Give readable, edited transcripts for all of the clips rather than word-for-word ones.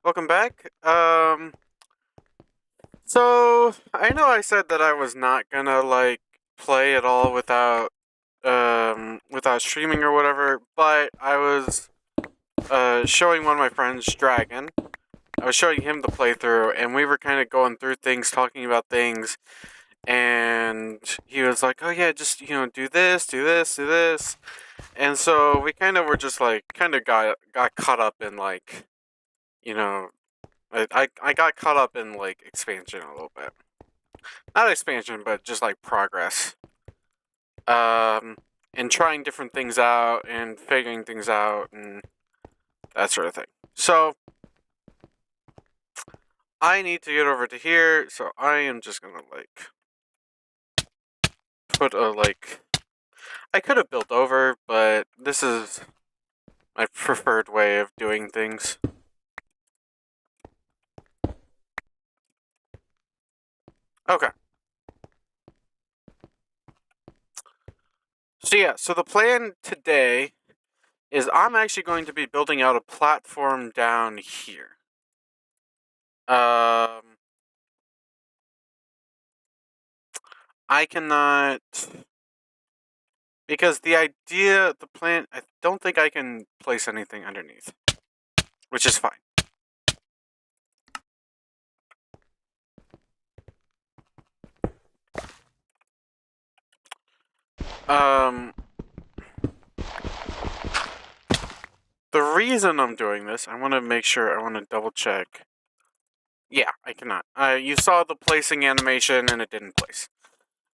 welcome back. So I know I said that I was not gonna like play at all without streaming or whatever, but I was showing one of my friends Dragon. I was showing him the playthrough, and we were kind of going through things, talking about things, and he was like, "Oh yeah, just do this, do this, do this," and so we kind of were just like, kind of got caught up in like, you know, I got caught up in like expansion a little bit. Not expansion, but just like progress. Um, and trying different things out and figuring things out and that sort of thing. So I need to get over to here, so I am just gonna like put a like. I could have built over, but this is my preferred way of doing things. Okay. So yeah, so the plan today is I'm actually going to be building out a platform down here. I cannot, because the plan, I don't think I can place anything underneath, which is fine. Um, the reason I'm doing this, I want to make sure, I want to double check. Yeah, I cannot. You saw the placing animation and it didn't place.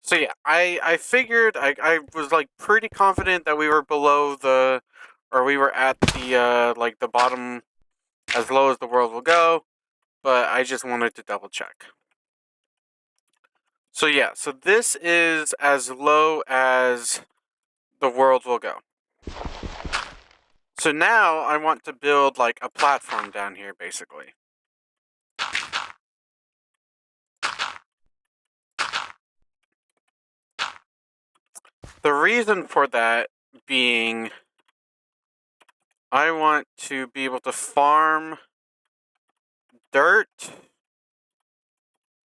So yeah, I figured, I was like pretty confident that we were below or we were at the, like the bottom, as low as the world will go, but I just wanted to double check. So yeah, so this is as low as the world will go. So now I want to build like a platform down here, basically. The reason for that being, I want to be able to farm dirt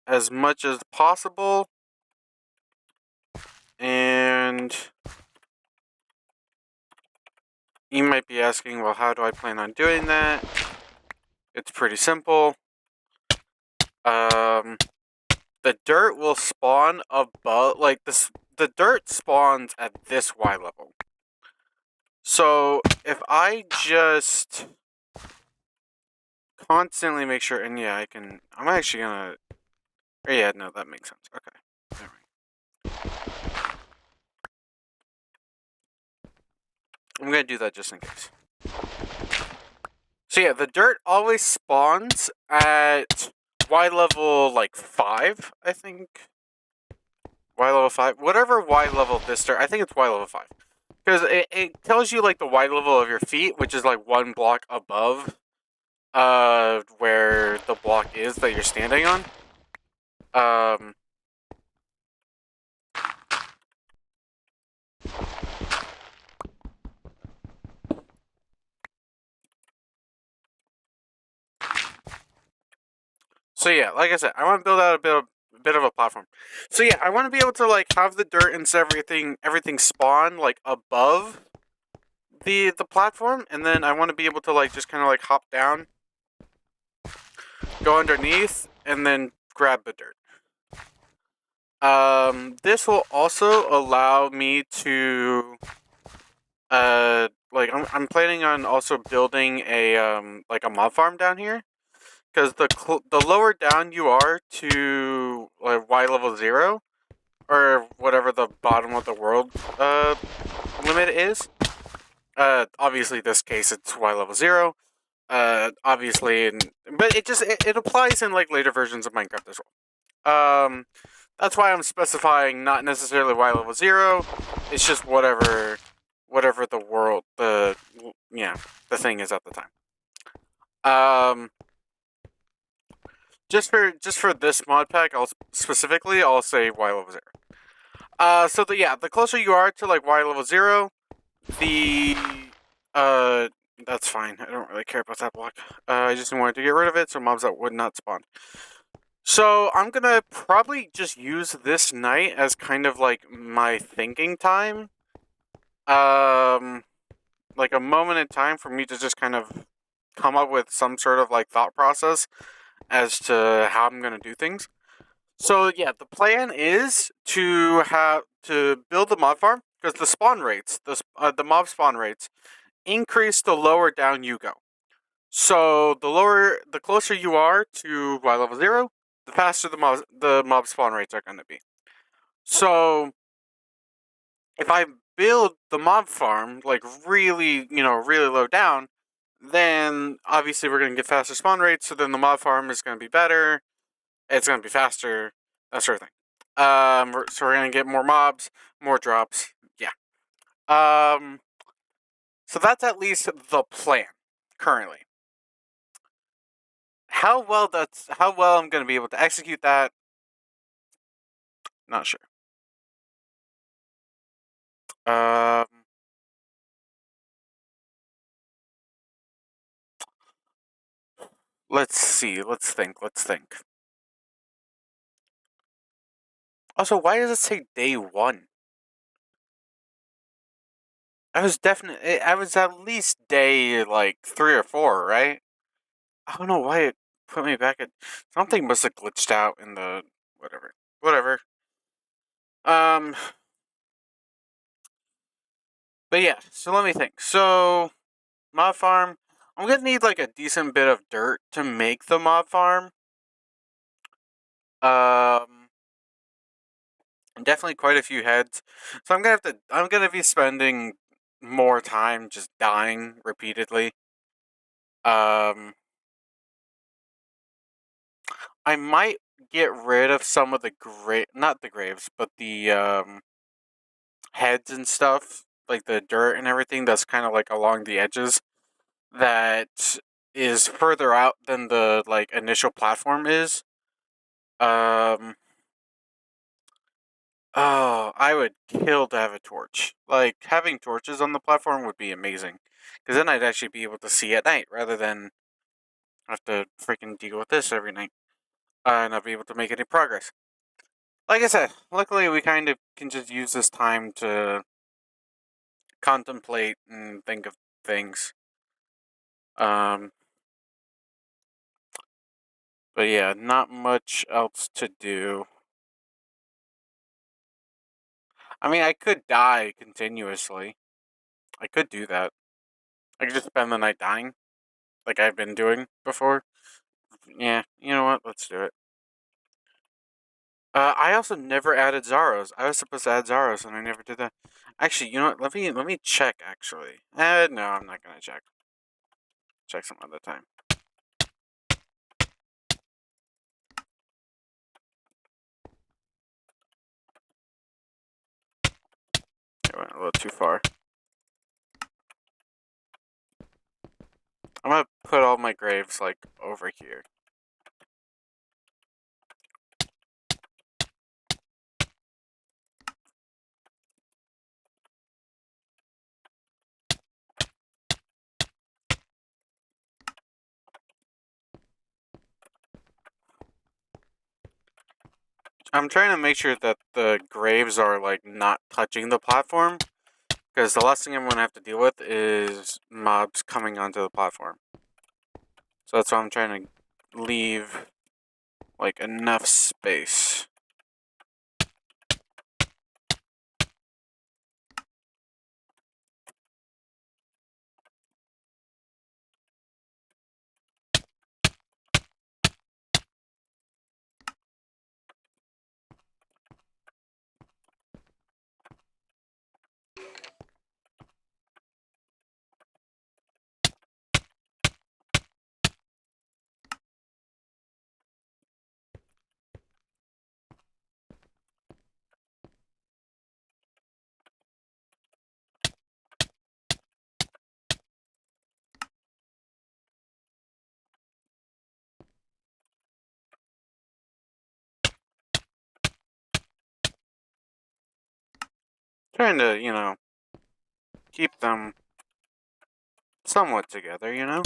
as much as possible, and you might be asking, well, how do I plan on doing that? It's pretty simple. The dirt will spawn above, like this. The dirt spawns at this Y level. So if I just constantly make sure, and yeah, I'm actually gonna. Oh yeah, no, that makes sense. Okay, all right. I'm gonna do that just in case. So yeah, the dirt always spawns at Y level like 5, I think. Y level 5, whatever Y level this dirt. I think it's Y level 5. Because it tells you like the Y level of your feet, which is like one block above where the block is that you're standing on. So yeah, like I said, I want to build out a bit of a platform. So yeah, I want to be able to like have the dirt and everything spawn like above the platform, and then I want to be able to like just kind of like hop down, go underneath, and then grab the dirt. This will also allow me to like I'm planning on also building a like a mob farm down here, because the lower down you are to like Y level 0 or whatever the bottom of the world limit is. Obviously this case it's Y level 0. Obviously, but it applies in like later versions of Minecraft as well. That's why I'm specifying not necessarily Y level 0. It's just whatever the world the thing is at the time. Just for this mod pack, I'll say Y level 0. So the closer you are to like Y level 0, the That's fine. I don't really care about that block. I just wanted to get rid of it so mobs that would not spawn. So I'm gonna probably just use this night as kind of like my thinking time. Like a moment in time for me to just kind of come up with some sort of like thought process as to how I'm gonna do things. So yeah, the plan is to build the mob farm because the spawn rates, the mob spawn rates, increase the lower down you go. So the closer you are to Y level 0, the faster the mob spawn rates are going to be. So if I build the mob farm like really, really low down, then obviously we're going to get faster spawn rates. So then the mob farm is going to be better. It's going to be faster. That sort of thing. So we're going to get more mobs, more drops. Yeah. So that's at least the plan currently. How well I'm going to be able to execute that, not sure. Um, let's see. Let's think. Let's think. Also, why does it say day 1? I was at least day like 3 or 4, right? I don't know why it put me back at. Something must have glitched out in the whatever. Whatever. Um, but yeah. So let me think. So mob farm. I'm gonna need like a decent bit of dirt to make the mob farm. Um, Definitely quite a few heads. So I'm gonna be spending more time just dying repeatedly. Um I might get rid of some of the not the graves, but the heads and stuff, like the dirt and everything that's kind of like along the edges that is further out than the like initial platform is. Um Oh, I would kill to have a torch. Like, having torches on the platform would be amazing. Because then I'd actually be able to see at night rather than have to freaking deal with this every night. And not be able to make any progress. Like I said, luckily we kind of can just use this time to contemplate and think of things. Um, but yeah, not much else to do. I mean, I could die continuously. I could do that. I could just spend the night dying, like I've been doing before. Yeah, you know what? Let's do it. I also never added Zaros. I was supposed to add Zaros, and I never did that. Actually, you know what? Let me check. Actually, no, I'm not gonna check. Check some other time. I went a little too far. I'm gonna put all my graves like over here. I'm trying to make sure that the graves are like not touching the platform, because the last thing I'm gonna have to deal with is mobs coming onto the platform. So that's why I'm trying to leave like enough space. Trying to, keep them somewhat together, you know?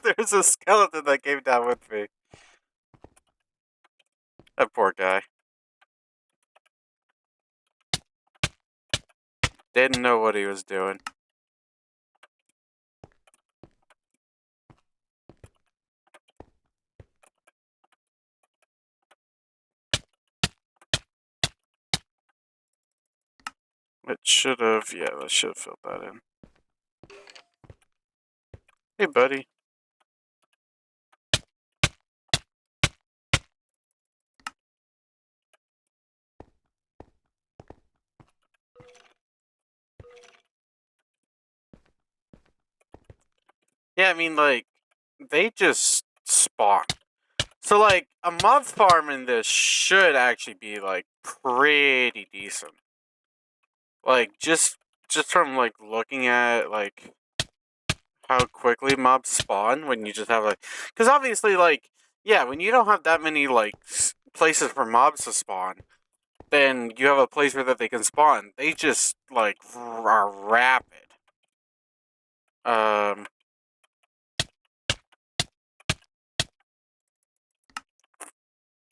There's a skeleton that came down with me. That poor guy. Didn't know what he was doing. It should have, yeah, that should have filled that in. Hey, buddy. Yeah, I mean, like, they just spawn. So, like, a mob farm in this should actually be, like, pretty decent. Like, just from, like, looking at, like, how quickly mobs spawn when you just have, like... Because obviously, like, yeah, when you don't have that many, like, places for mobs to spawn, then you have a place where that they can spawn. They just, like, are rapid.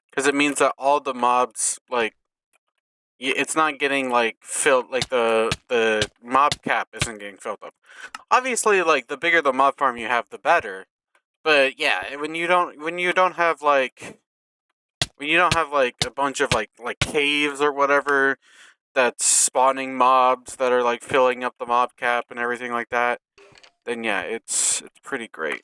Because it means that all the mobs, like, it's not getting, like, filled, like, the mob cap isn't getting filled up. Obviously, like, the bigger the mob farm you have, the better. But yeah, when you don't have like a bunch of like caves or whatever that's spawning mobs that are like filling up the mob cap and everything like that, then yeah, it's pretty great.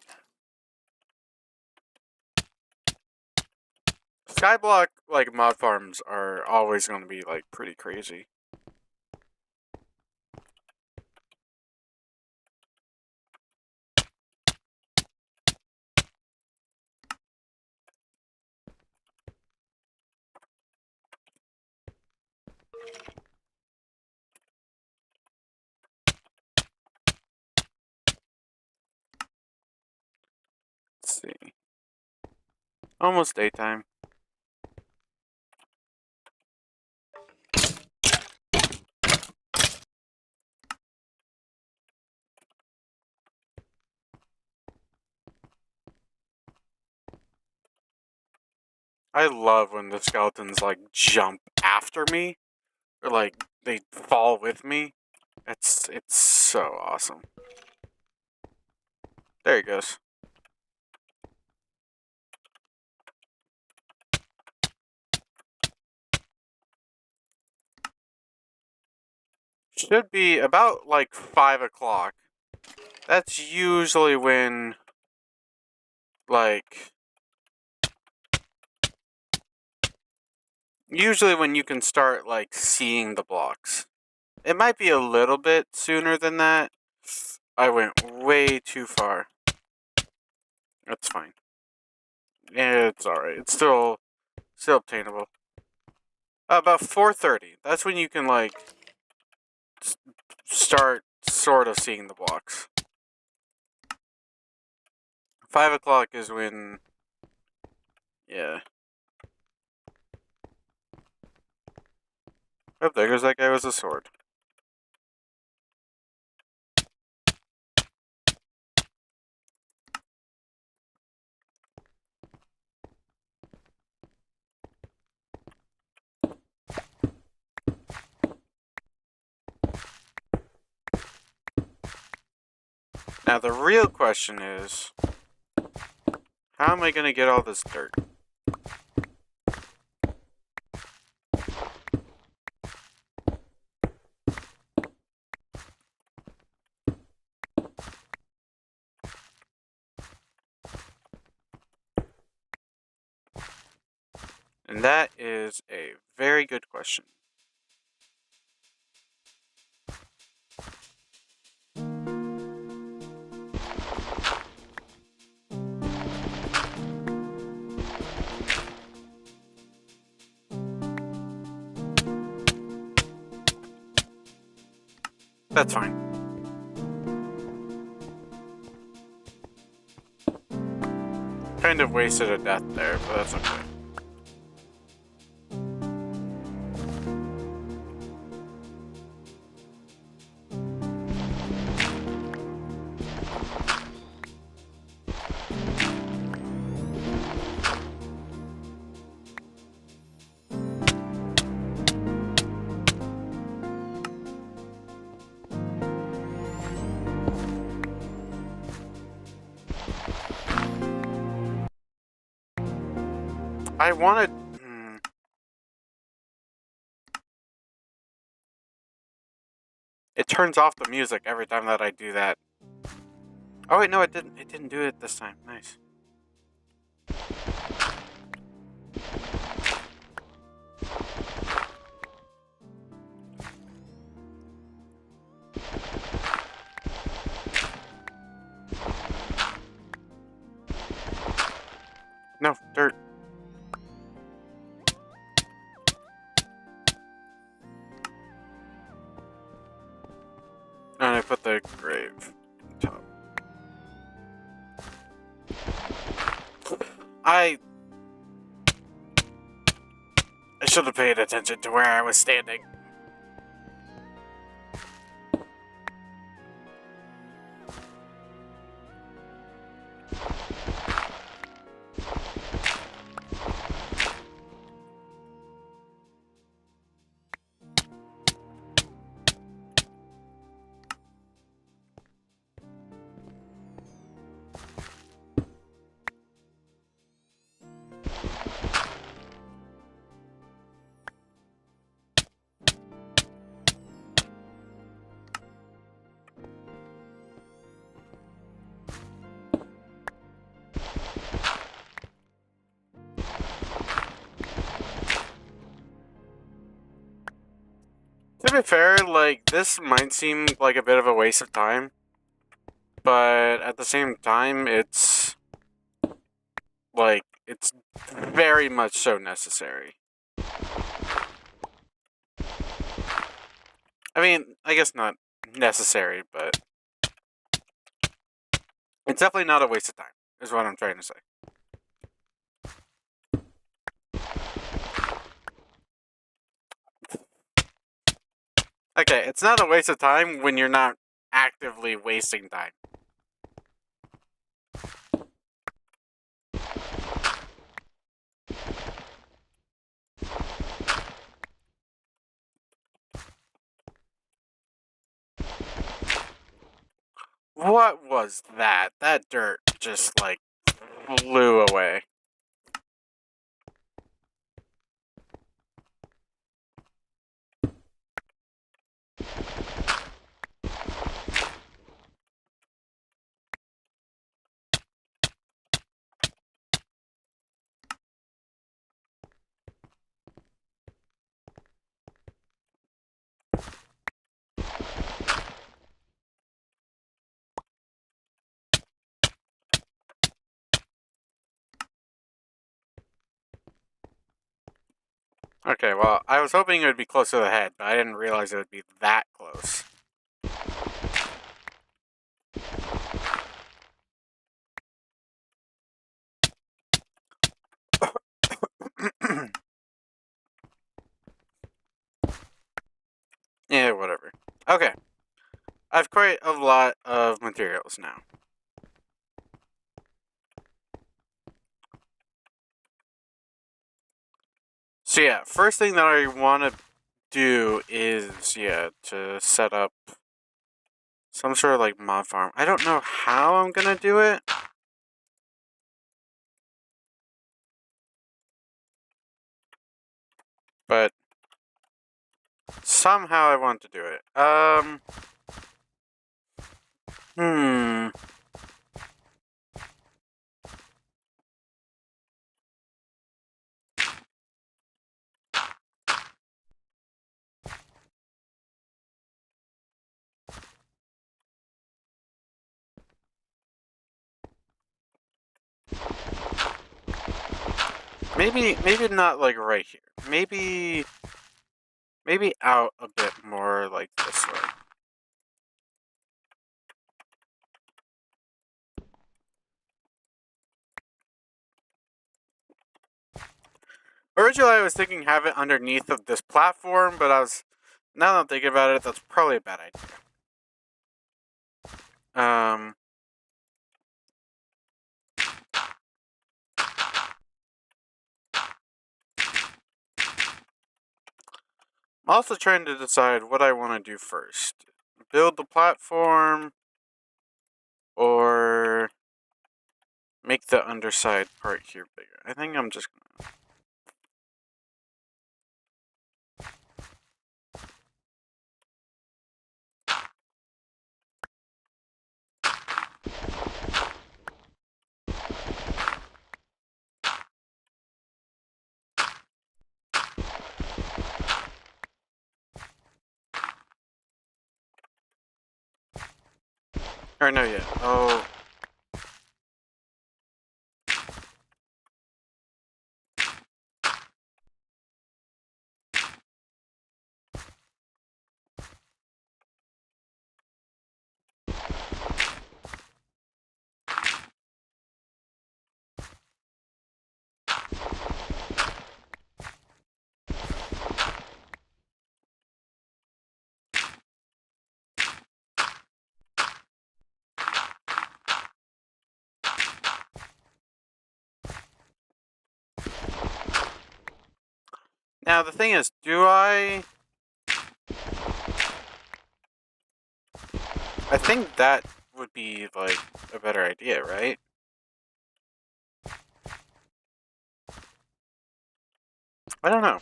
Skyblock like mob farms are always going to be like pretty crazy. Let's see. Almost daytime. I love when the skeletons like jump after me or like they fall with me. It's so awesome. There he goes. Should be about like 5 o'clock. That's usually when, like, you can start like seeing the blocks. It might be a little bit sooner than that. I went way too far. That's fine. It's alright. It's still obtainable. About 4:30. That's when you can like start sort of seeing the blocks. 5 o'clock is when, yeah. Oh, there goes that guy with a sword. Now the real question is, how am I going to get all this dirt? And that is a very good question. That's fine. Kind of wasted a death there, but that's okay. I wanted... It turns off the music every time that I do that. Oh wait, no, it didn't. It didn't do it this time. Nice. No, dirt. And I put the grave top. I should have paid attention to where I was standing. To be fair, like, this might seem like a bit of a waste of time, but at the same time, it's very much so necessary. I mean, I guess not necessary, but it's definitely not a waste of time, is what I'm trying to say. Okay, it's not a waste of time when you're not actively wasting time. What was that? That dirt just, like, flew away. Okay, well, I was hoping it would be close to the head, but I didn't realize it would be that close. Yeah, whatever. Okay. I have quite a lot of materials now. So yeah, first thing that I want to do is, to set up some sort of, like, mod farm. I don't know how I'm gonna do it. But somehow I want to do it. Maybe not, like, right here. Maybe out a bit more, like, this way. Originally, I was thinking have it underneath of this platform, but now that I'm thinking about it, that's probably a bad idea. I'm also trying to decide what I want to do first. Build the platform, or make the underside part here bigger. I think I'm just gonna Or no, yeah. Oh. Now the thing is, do I? I think that would be like a better idea, right? I don't know.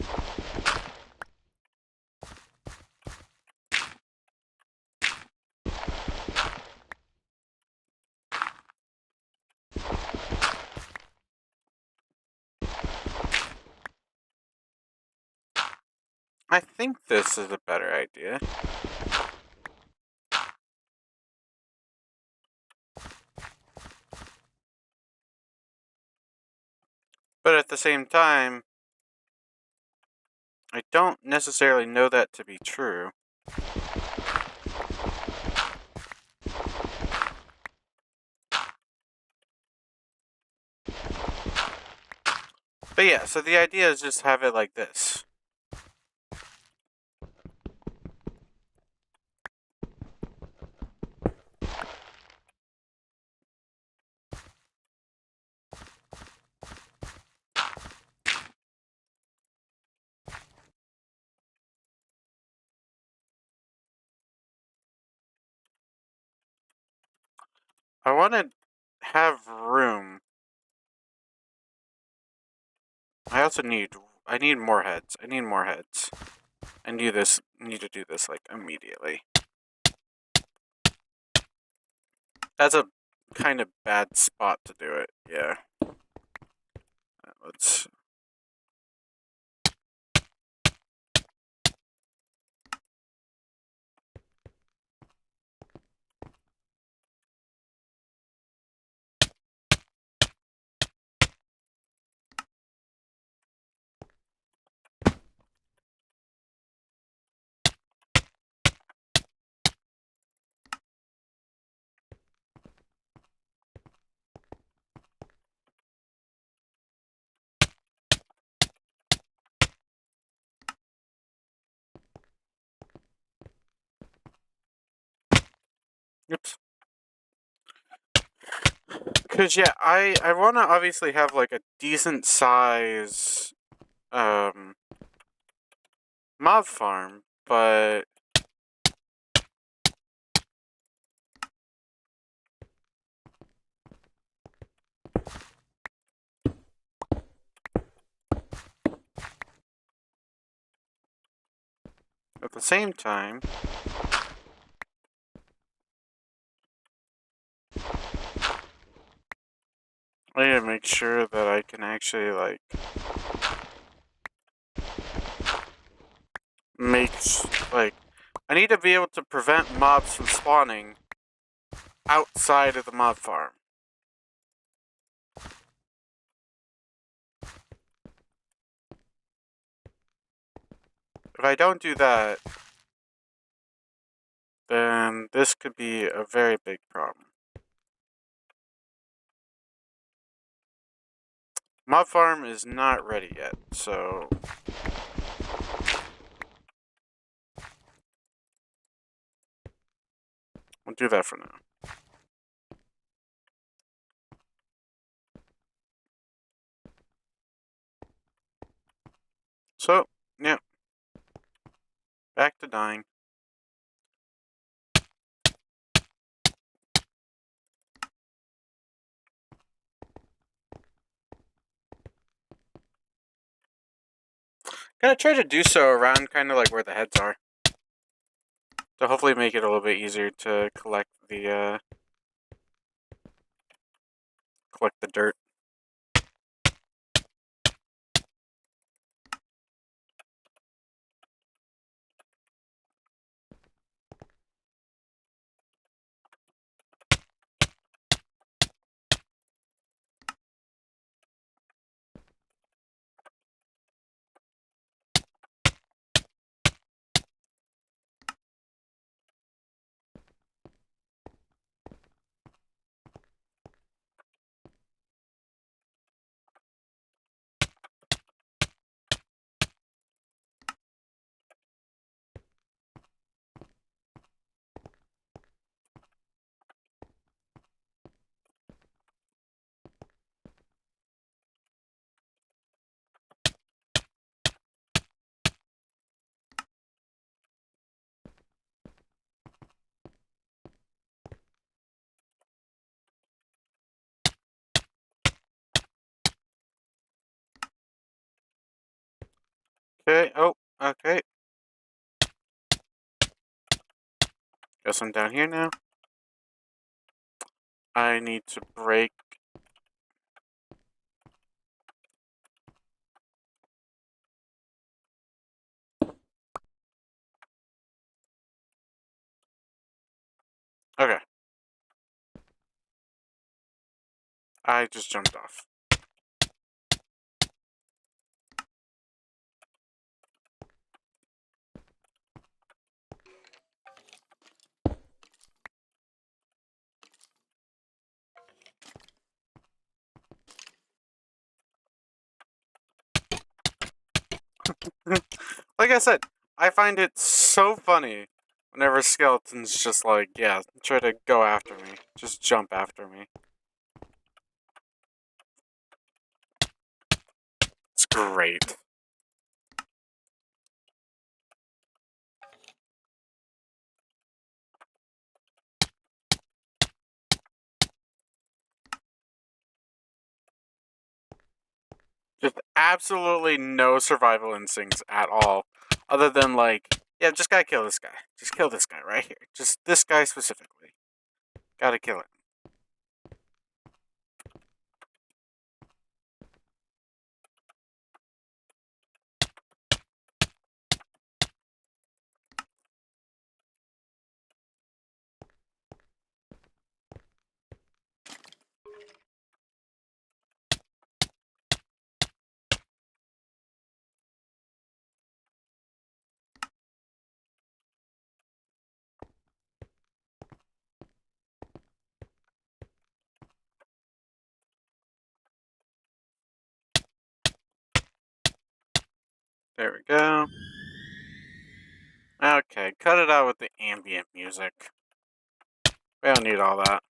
I think this is a better idea. But at the same time, I don't necessarily know that to be true. But yeah, so the idea is just have it like this. I want to have room. I need more heads. I need more heads. I need to do this like immediately. That's a kind of bad spot to do it. Yeah. Let's. Oops. Cause yeah, I want to obviously have like a decent size mob farm, but at the same time, I need to make sure that I can actually like make like I need to be able to prevent mobs from spawning outside of the mob farm. If I don't do that, then this could be a very big problem. Mob farm is not ready yet, so we'll do that for now. So, yeah, back to dying. Gonna try to do so around kind of like where the heads are. To hopefully make it a little bit easier to collect the dirt. Okay. Oh, okay. Guess I'm down here now. I need to break. Okay. I just jumped off. Like I said, I find it so funny whenever skeletons just like, yeah, try to go after me. Just jump after me. It's great. Just absolutely no survival instincts at all. Other than like, yeah, just gotta kill this guy. Just kill this guy right here. Just this guy specifically. Gotta kill it. There we go. Okay, cut it out with the ambient music. We don't need all that.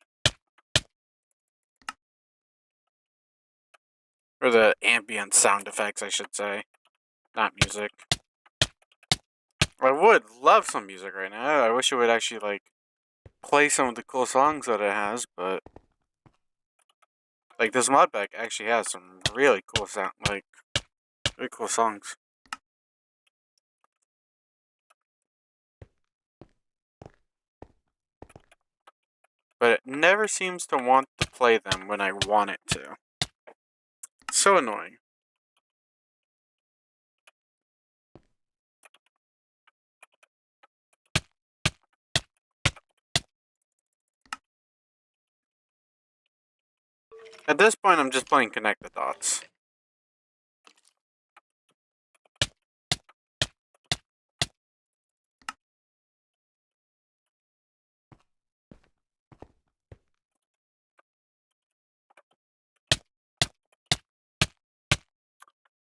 Or the ambient sound effects, I should say. Not music. I would love some music right now. I wish it would actually, like, play some of the cool songs that it has, but... Like, this mod pack actually has some really cool sound, like, really cool songs. But it never seems to want to play them when I want it to. So annoying. At this point, I'm just playing Connect the Dots.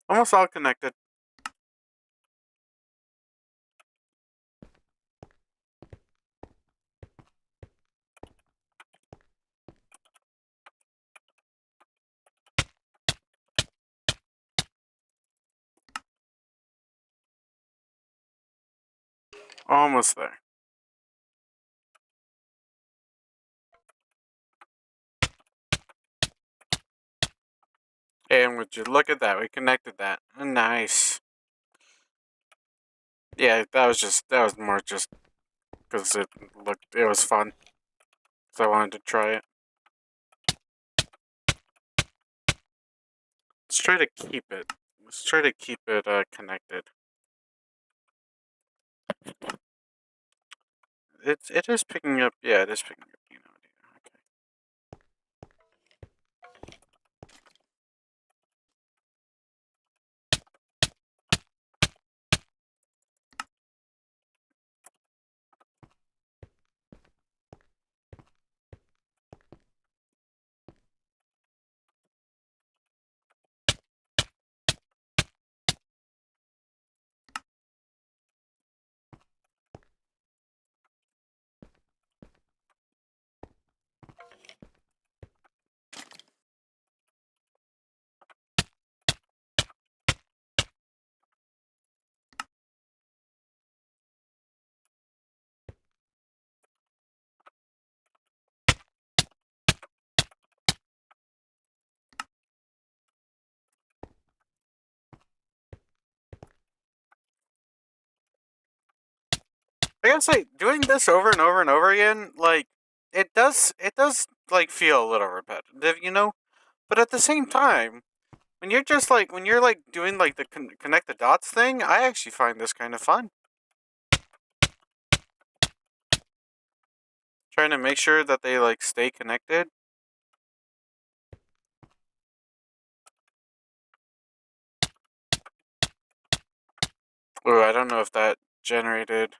Almost all connected. Almost there. And would you look at that? We connected that. Nice. Yeah, that was more just because it was fun. So I wanted to try it. Let's try to keep it. Let's try to keep it connected. It is picking up. Yeah, it is picking up. You know. Okay. I gotta say, doing this over and over and over again, like it does like feel a little repetitive, you know. But at the same time, when you're like doing like the connect the dots thing, I actually find this kind of fun. Trying to make sure that they like stay connected. Oh, I don't know if that generated.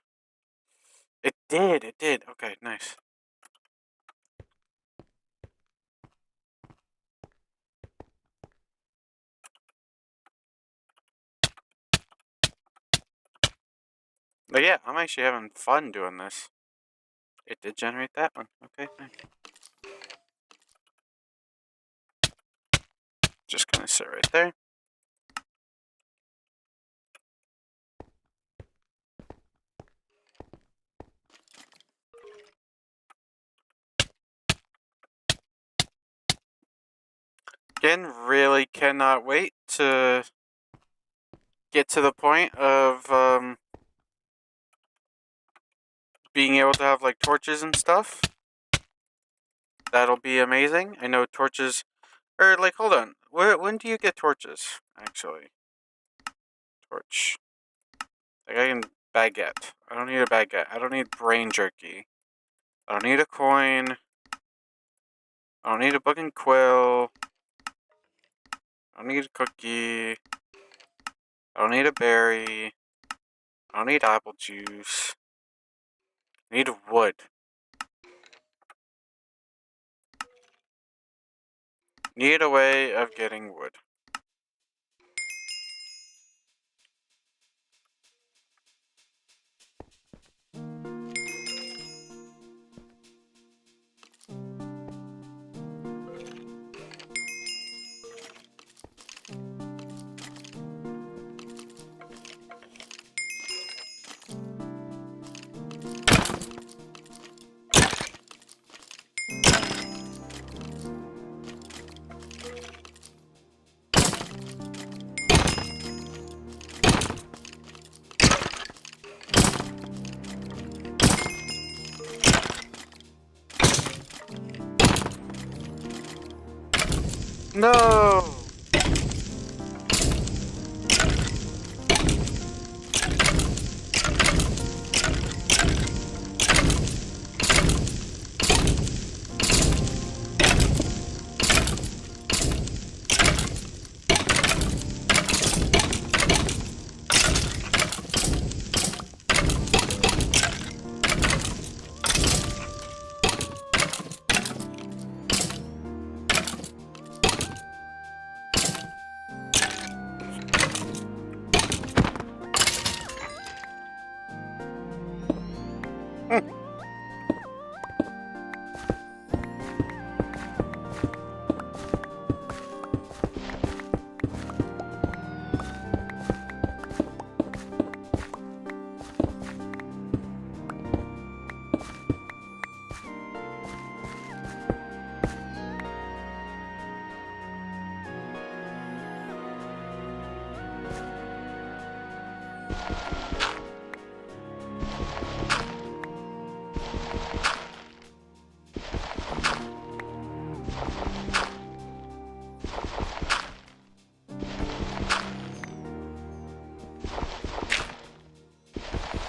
It did. It did. Okay, nice. But yeah, I'm actually having fun doing this. It did generate that one. Okay, nice. Just gonna sit right there. Again, really cannot wait to get to the point of being able to have like torches and stuff. That'll be amazing. I know torches, or like, hold on. When do you get torches? Actually, torch. Like I can baguette. I don't need a baguette. I don't need brain jerky. I don't need a coin. I don't need a book and quill. I don't need a cookie. I don't need a berry. I don't need apple juice. I need wood. Need a way of getting wood. No!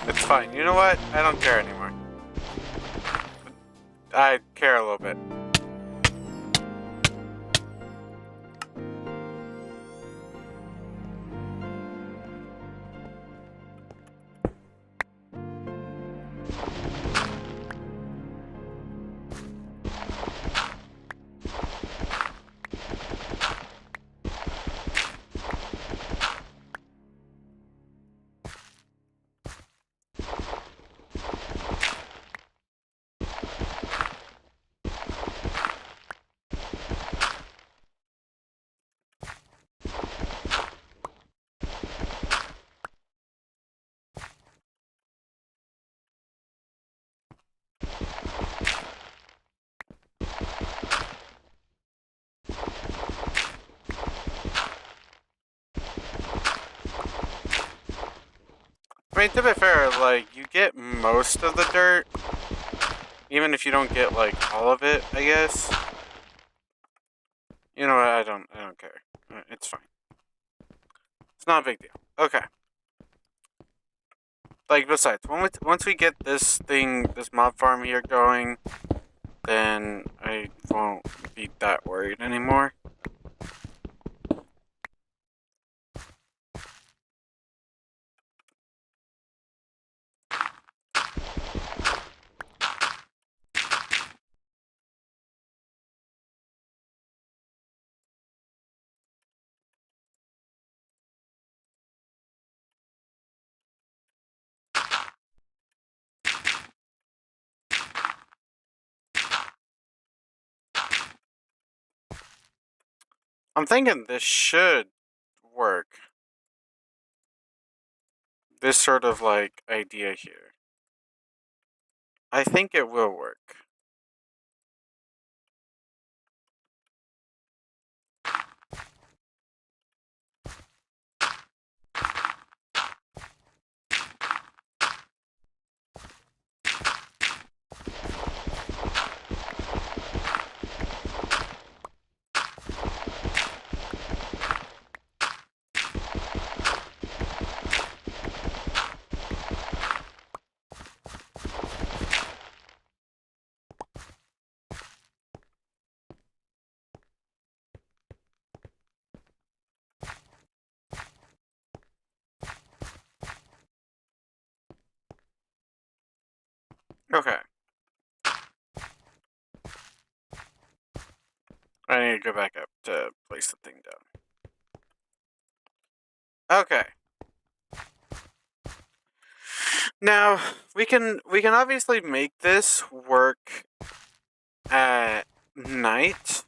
It's fine. You know what? I don't care anymore. I care a little bit. mean, to be fair, like, you get most of the dirt, even if you don't get, like, all of it, I guess. You know what, I don't care. It's fine. It's not a big deal. Okay. Like, besides, once we get this mob farm here going, then I won't be that worried anymore. I'm thinking this should work. This sort of, like, idea here. I think it will work. Okay. I need to go back up to place the thing down. Okay. Now, we can obviously make this work at night.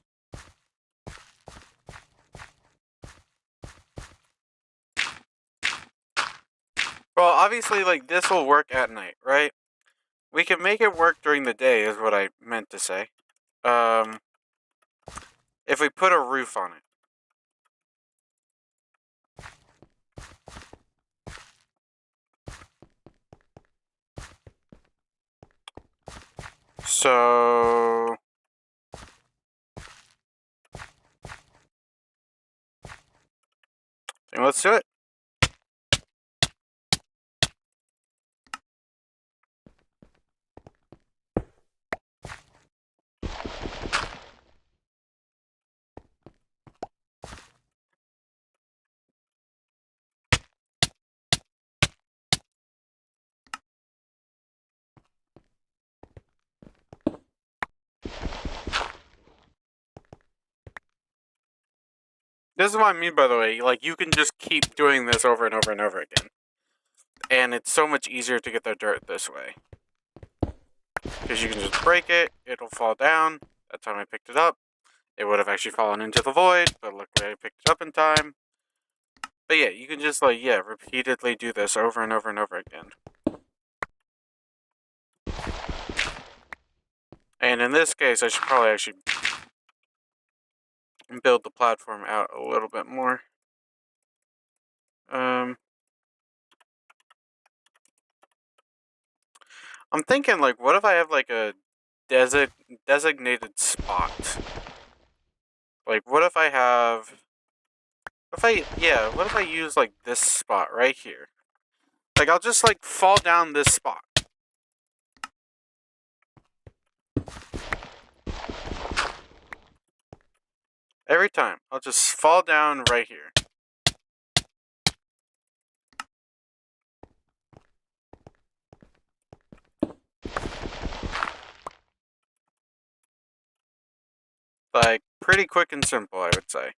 Well, obviously, like, this will work at night, right? We can make it work during the day, is what I meant to say. If we put a roof on it. So... let's do it. This is what I mean, by the way. Like, you can just keep doing this over and over and over again. And it's so much easier to get the dirt this way. Because you can just break it, it'll fall down. That time I picked it up. It would have actually fallen into the void, but luckily I picked it up in time. But yeah, you can just, like, yeah, repeatedly do this over and over and over again. And in this case, I should probably actually build the platform out a little bit more. I'm thinking, like, what if I have, like, a designated spot? Like, what if I have... what if I use, like, this spot right here? Like, I'll just, like, fall down this spot. Every time. I'll just fall down right here. Like, pretty quick and simple, I would say.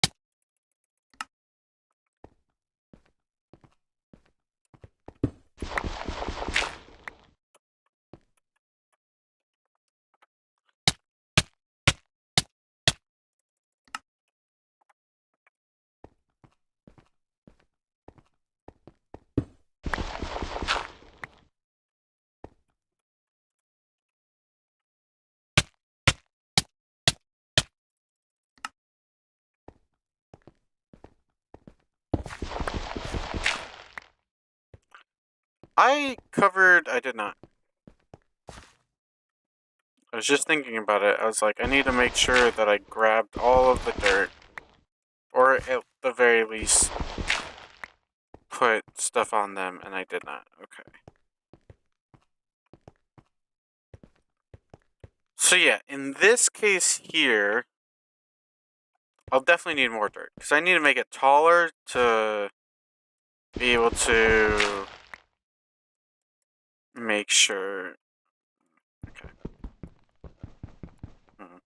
I did not. I was just thinking about it. I was like, I need to make sure that I grabbed all of the dirt. Or at the very least, put stuff on them, and I did not. Okay. So yeah, in this case here, I'll definitely need more dirt. Because I need to make it taller to be able to make sure. Okay. Hmm.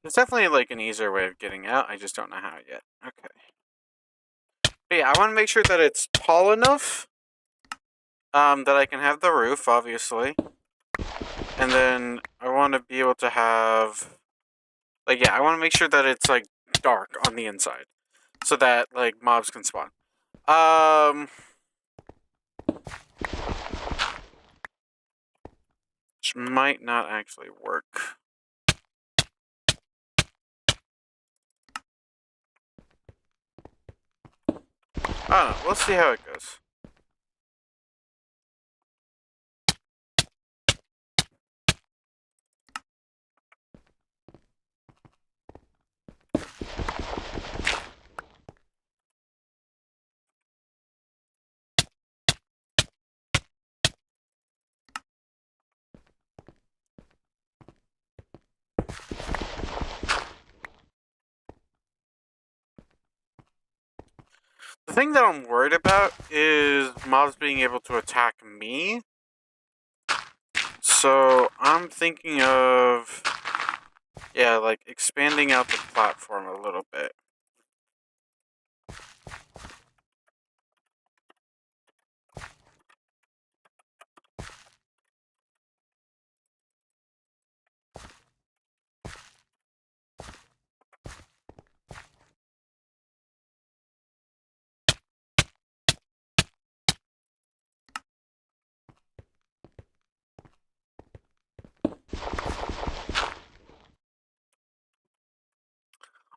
There's definitely like an easier way of getting out. I just don't know how yet. Okay. But yeah, I want to make sure that it's tall enough that I can have the roof, obviously. And then I want to be able to have, like, yeah, I want to make sure that it's, like, dark on the inside. So that, like, mobs can spawn. Which might not actually work. I don't know. Let's see how it goes. The thing that I'm worried about is mobs being able to attack me. So I'm thinking of, yeah, like expanding out the platform a little bit.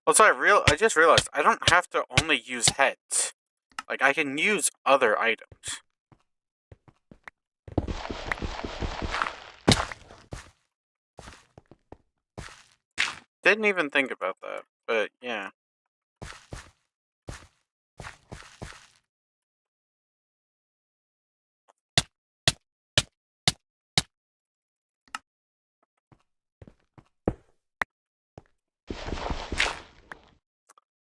Also, I just realized I don't have to only use heads. Like, I can use other items. Didn't even think about that, but yeah.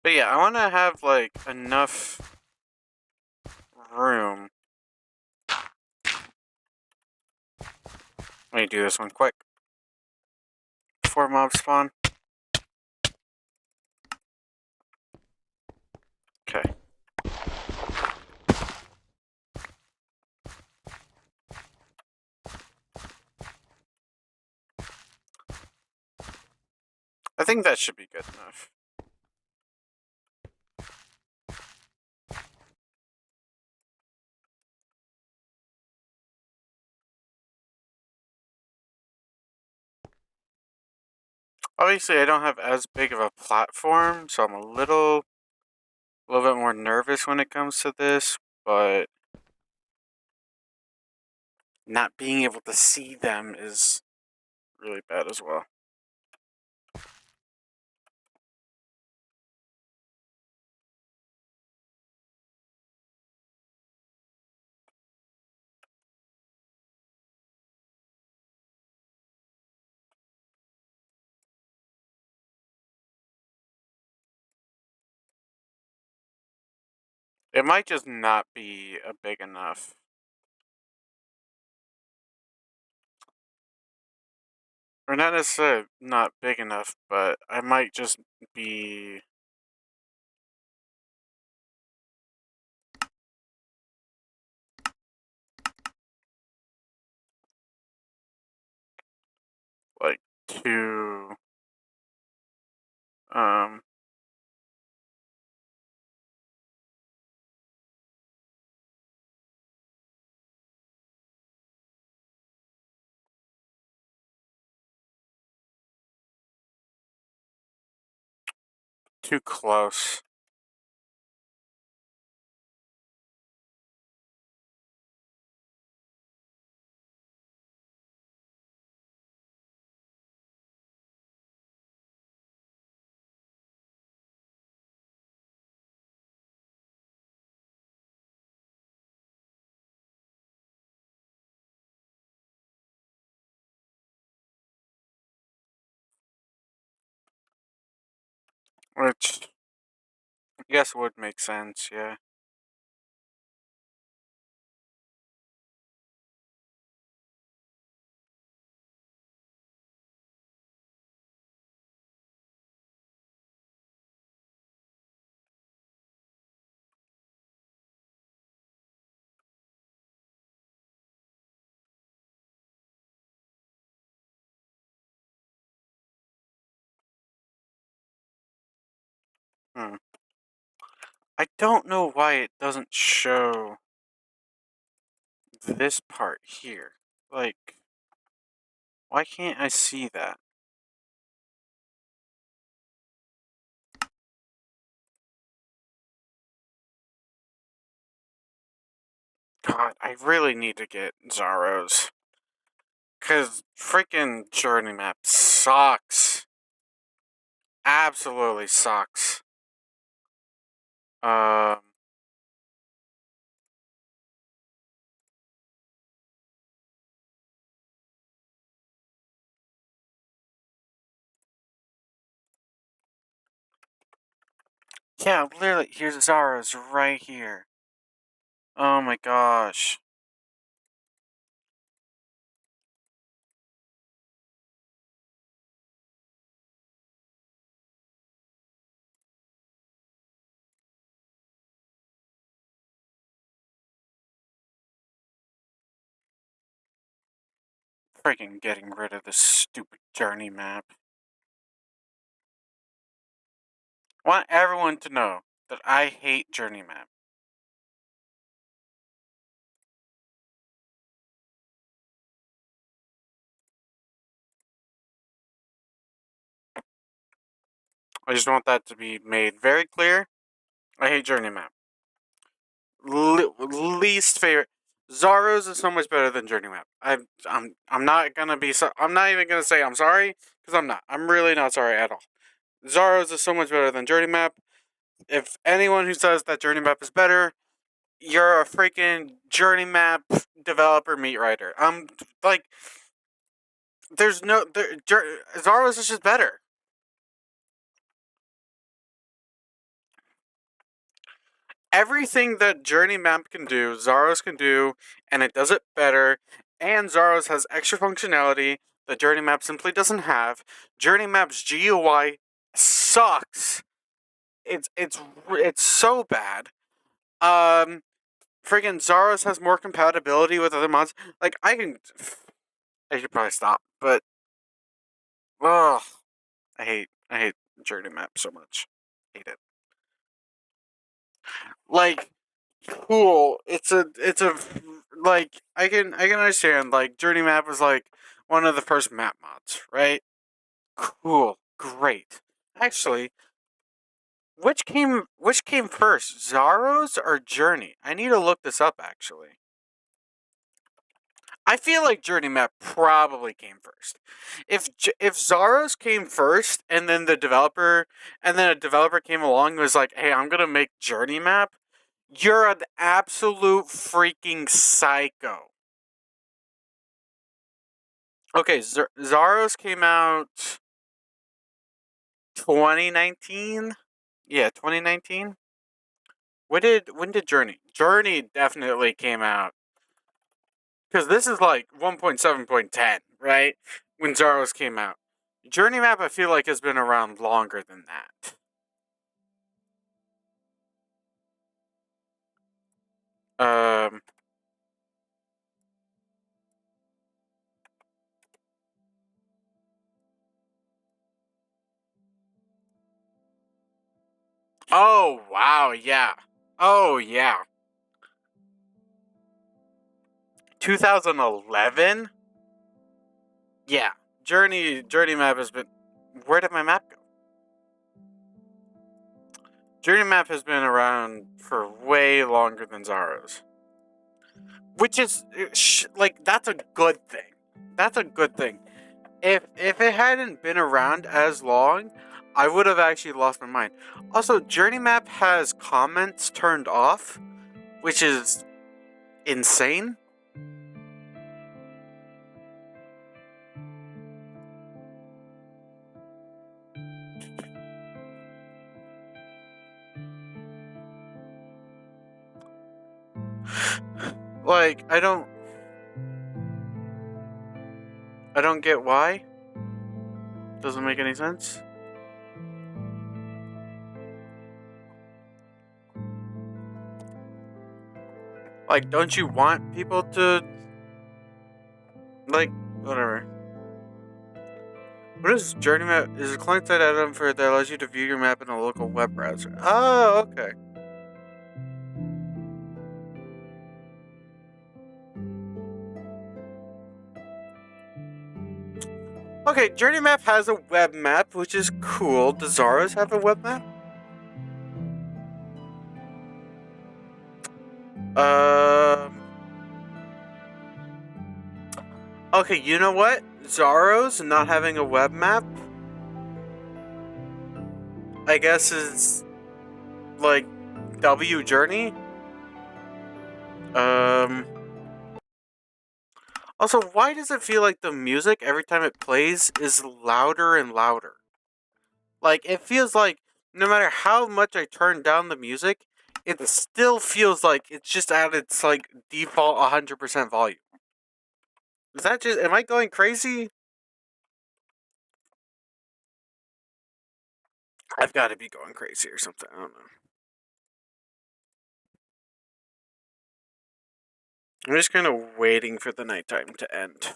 But yeah, I want to have, like, enough room. Let me do this one quick. Before mobs spawn. Okay. I think that should be good enough. Obviously, I don't have as big of a platform, so I'm a little bit more nervous when it comes to this, but not being able to see them is really bad as well. It might just not be a big enough. Or not necessarily not big enough, but I might just be like too um too close. Which I guess would make sense, yeah. Hmm. I don't know why it doesn't show this part here. Like, why can't I see that? God, I really need to get Zaros. Because freaking Journey Map sucks. Absolutely sucks. Um, yeah, literally, here's Zaros right here. Oh my gosh. Freaking getting rid of this stupid Journey Map. I want everyone to know that I hate Journey Map. I just want that to be made very clear. I hate Journey Map. Least favorite. Zaros is so much better than Journey Map. I'm not gonna be so. I'm not even gonna say I'm sorry because I'm not. I'm really not sorry at all. Zaros is so much better than Journey Map. If anyone who says that Journey Map is better, you're a freaking Journey Map developer meat writer. I'm like, there's no Zaros is just better. Everything that Journey Map can do, Zaros can do, and it does it better. And Zaros has extra functionality that Journey Map simply doesn't have. Journey Map's GUI sucks. It's so bad. Um, Friggin' Zaros has more compatibility with other mods. Like I should probably stop, but ugh, I hate Journey Map so much. Hate it. Like cool. It's a like I can understand like Journey Map was like one of the first map mods, right? Cool. Great. Actually, which came first? Zaros or Journey? I need to look this up actually. I feel like Journey Map probably came first. If Zaros came first and then a developer came along and was like, "Hey, I'm going to make Journey Map." You're an absolute freaking psycho. Okay, Zaros came out 2019. Yeah, 2019. When did Journey definitely came out because this is like 1.7.10, right? When Zaros came out. Journey Map I feel like has been around longer than that. Um Oh, wow, yeah. Oh, yeah. 2011? Yeah. Journey Map has been. Where did my map go? Journey Map has been around for way longer than Zaro's. Which is, like, that's a good thing. That's a good thing. If it hadn't been around as long, I would have actually lost my mind. Also, Journey Map has comments turned off, which is insane. Like, I don't get why. Doesn't make any sense. Like, don't you want people to, like, whatever. What is Journey Map? Is a client-side add-on for that allows you to view your map in a local web browser. Oh, okay. Okay, Journey Map has a web map, which is cool. Does Zaros have a web map? Okay, you know what? Zaros not having a web map, I guess, is like W Journey. Also, why does it feel like the music every time it plays is louder and louder? Like, it feels like no matter how much I turn down the music, it still feels like it's just at its like default 100% volume. Is that just, am I going crazy? I've got to be going crazy or something. I don't know. I'm just kind of waiting for the nighttime to end.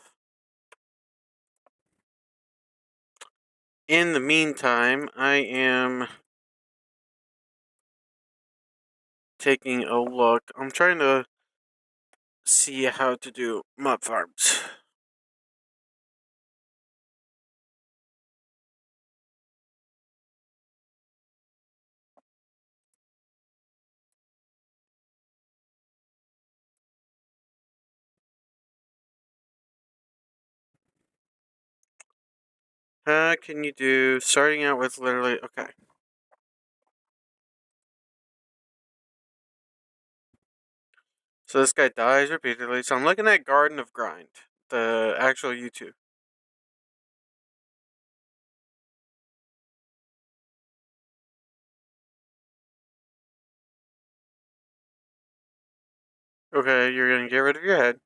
In the meantime, I am taking a look. I'm trying to see how to do mob farms. How can you do starting out with literally, okay. So this guy dies repeatedly. So I'm looking at Garden of Grind, the actual YouTube. Okay, you're gonna get rid of your head.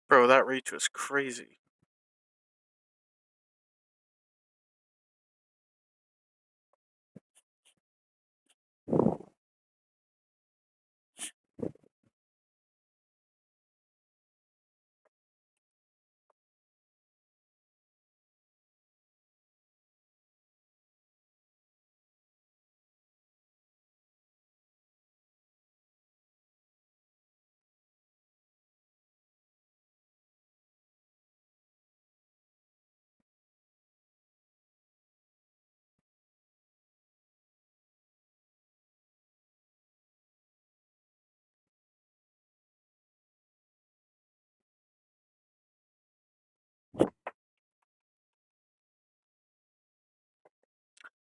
Bro, that reach was crazy.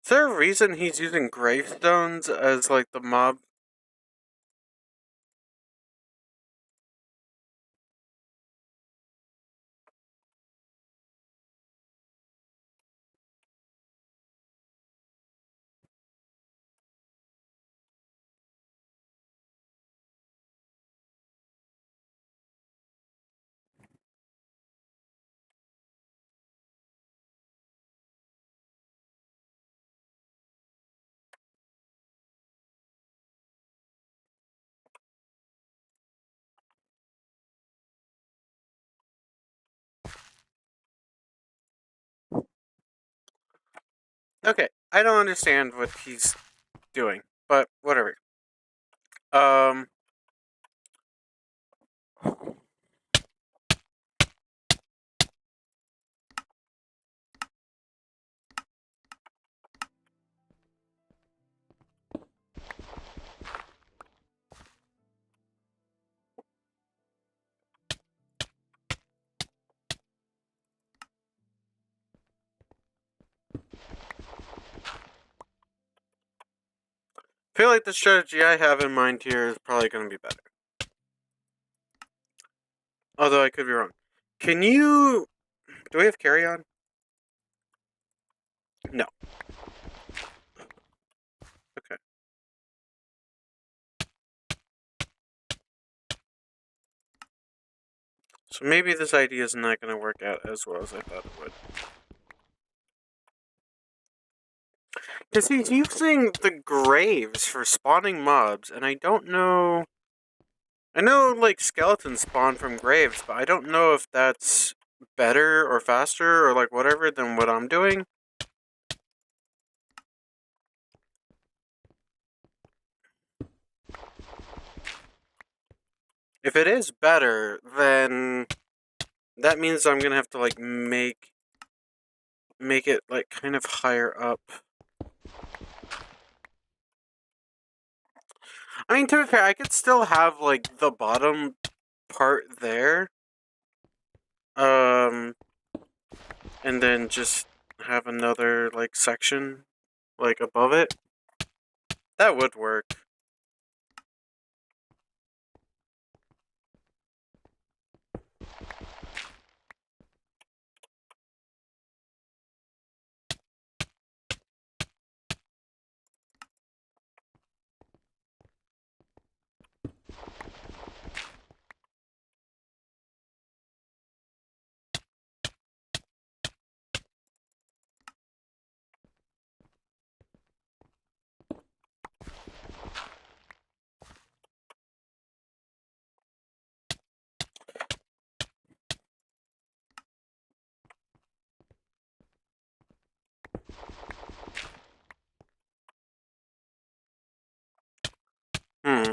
Is there a reason he's using gravestones as like the mob? Okay, I don't understand what he's doing, but whatever. Um, I feel like the strategy I have in mind here is probably going to be better. Although I could be wrong. Can you... Do we have carry on? No. Okay. So maybe this idea is not going to work out as well as I thought it would. Because he's using the graves for spawning mobs, and I don't know... I know, like, skeletons spawn from graves, but I don't know if that's better or faster or, like, whatever than what I'm doing. If it is better, then that means I'm gonna have to, like, make it, like, kind of higher up. I mean, to be fair, I could still have, like, the bottom part there. And then just have another, like, section, like, above it. That would work. Hmm.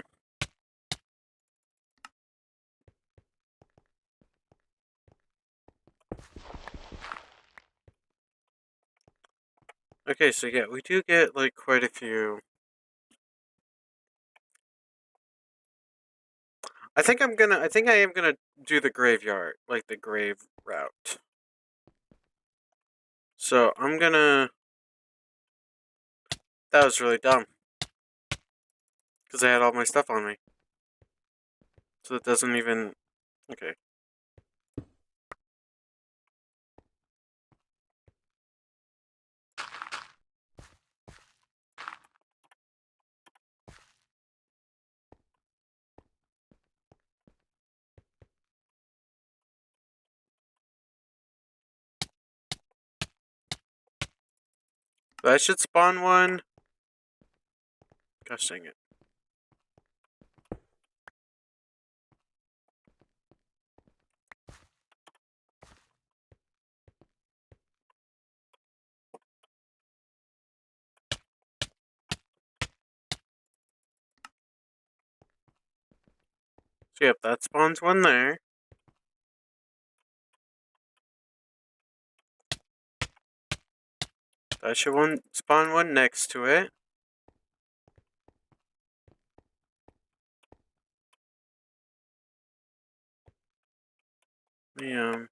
Okay, so yeah, we do get, like, quite a few. I think I am gonna do the graveyard, like, the grave route. So, I'm gonna... That was really dumb. Because I had all my stuff on me. So it doesn't even... Okay. So I should spawn one. Gosh dang it. So yep, that spawns one there. That should spawn one next to it. Yeah.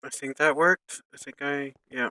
I think that worked. Yeah.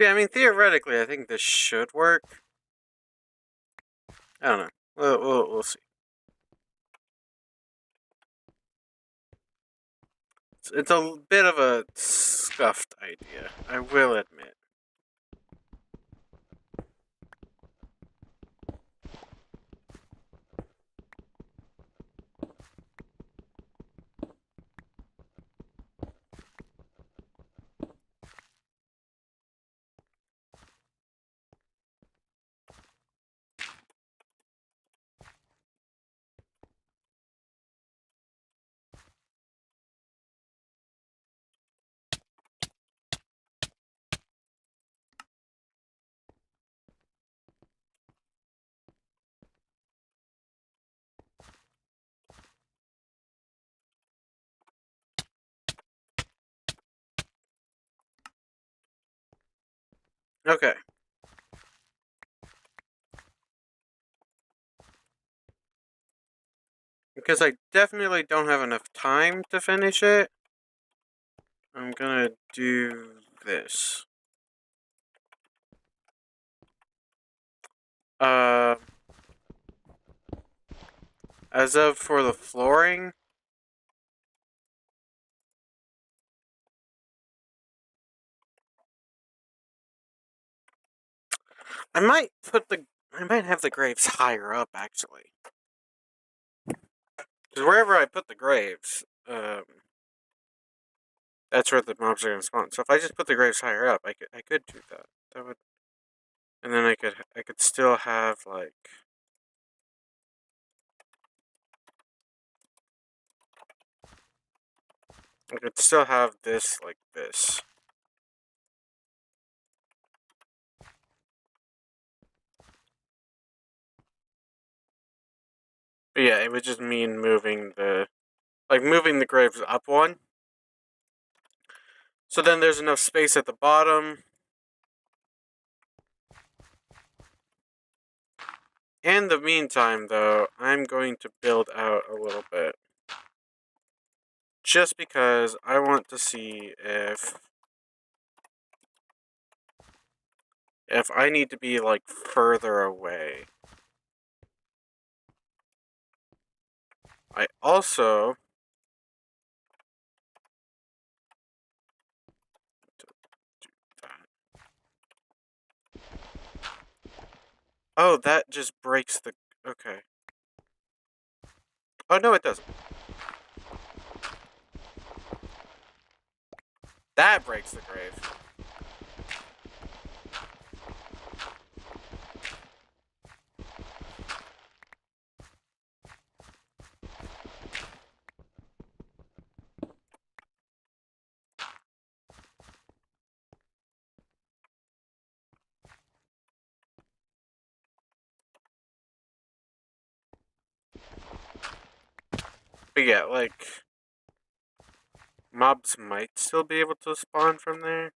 See, I mean, theoretically, I think this should work. I don't know. We'll see. It's a bit of a scuffed idea, I will admit. Okay. Because I definitely don't have enough time to finish it, I'm gonna do this. Uh, as of for the flooring, I might have the graves higher up actually. Because wherever I put the graves, that's where the mobs are gonna spawn. So if I just put the graves higher up, I could do that. That would, and then I could still have like. I could still have this like this. But yeah, it would just mean moving the graves up one. So then there's enough space at the bottom. In the meantime, though, I'm going to build out a little bit. Just because I want to see if I need to be like further away. I also do that. Oh, that just breaks the. Okay. Oh no, it doesn't. That breaks the grave. But yeah, like mobs might still be able to spawn from there.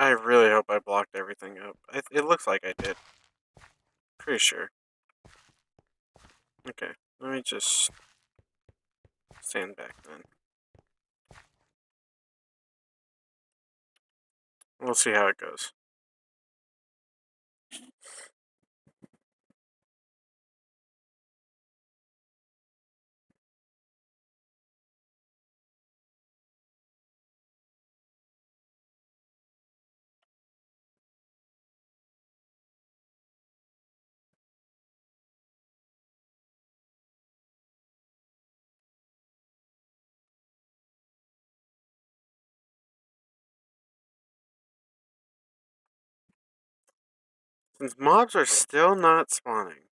I really hope I blocked everything up. It looks like I did. Pretty sure. Okay, let me just stand back then. We'll see how it goes. Since mobs are still not spawning.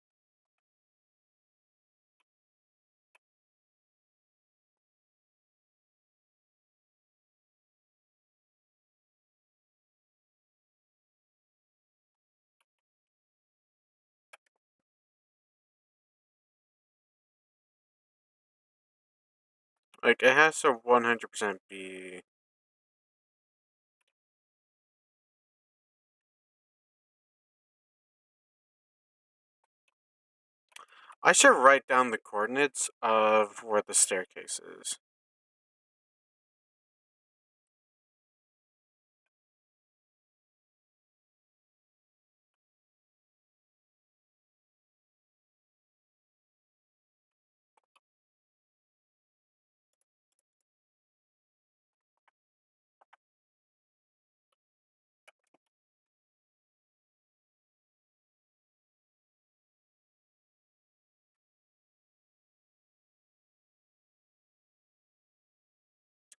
Like, it has to 100% be. I should write down the coordinates of where the staircase is.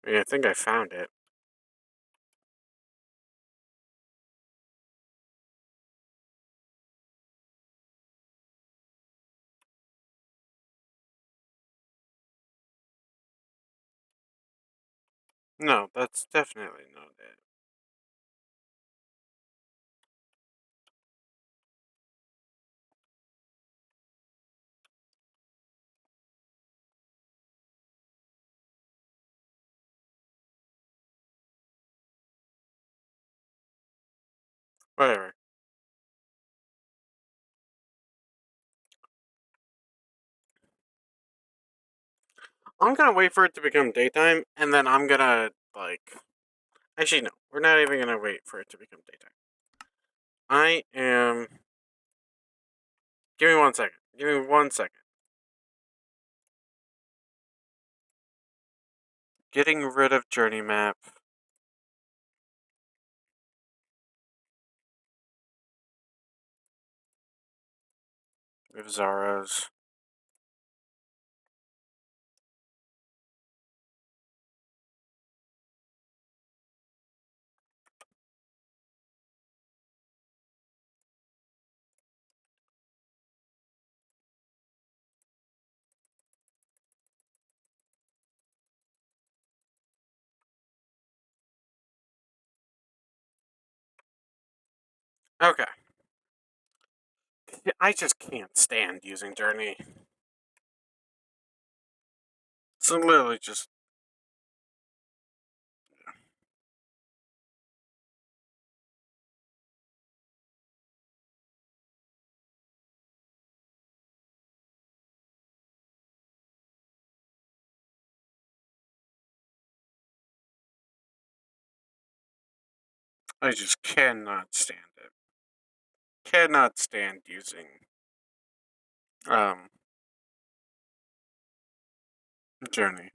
Yeah, I think I found it. No, that's definitely not it. Whatever. I'm gonna wait for it to become daytime, and then I'm gonna, like. Actually, no. We're not even gonna wait for it to become daytime. I am. Give me 1 second. Give me 1 second. Getting rid of journey map. With Zara's. Okay. I just can't stand using journey. So literally just. I just cannot stand it. Cannot stand using um journey.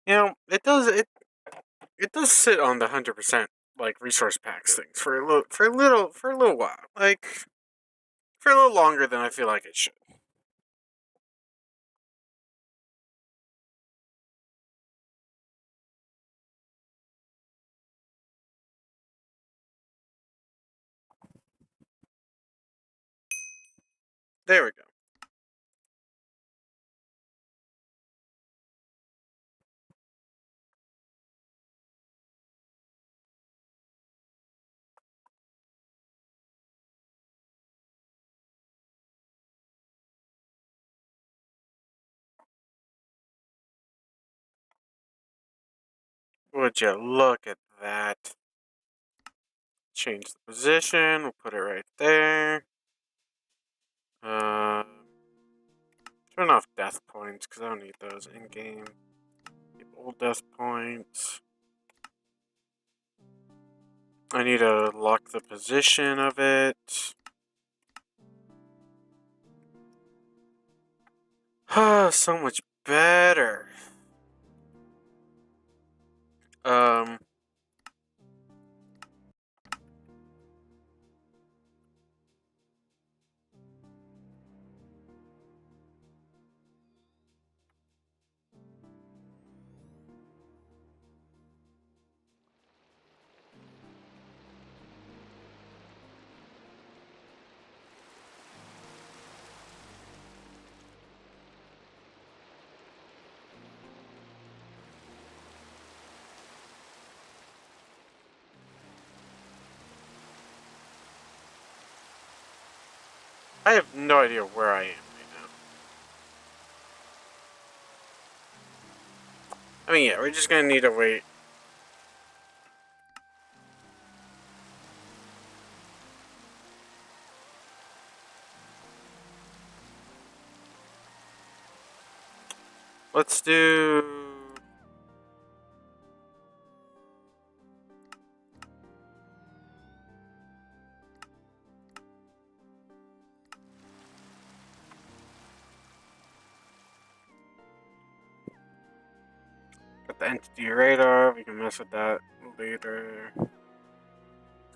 It does sit on the 100% like resource packs things for a little while. Like for a little longer than I feel like it should. There we go. Would you look at that? Change the position. We'll put it right there. Turn off death points because I don't need those in game. Keep old death points. I need to lock the position of it. So much better. Um. I have no idea where I am right now. I mean, yeah, we're just gonna need to wait. Let's do. Got the entity radar. We can mess with that later.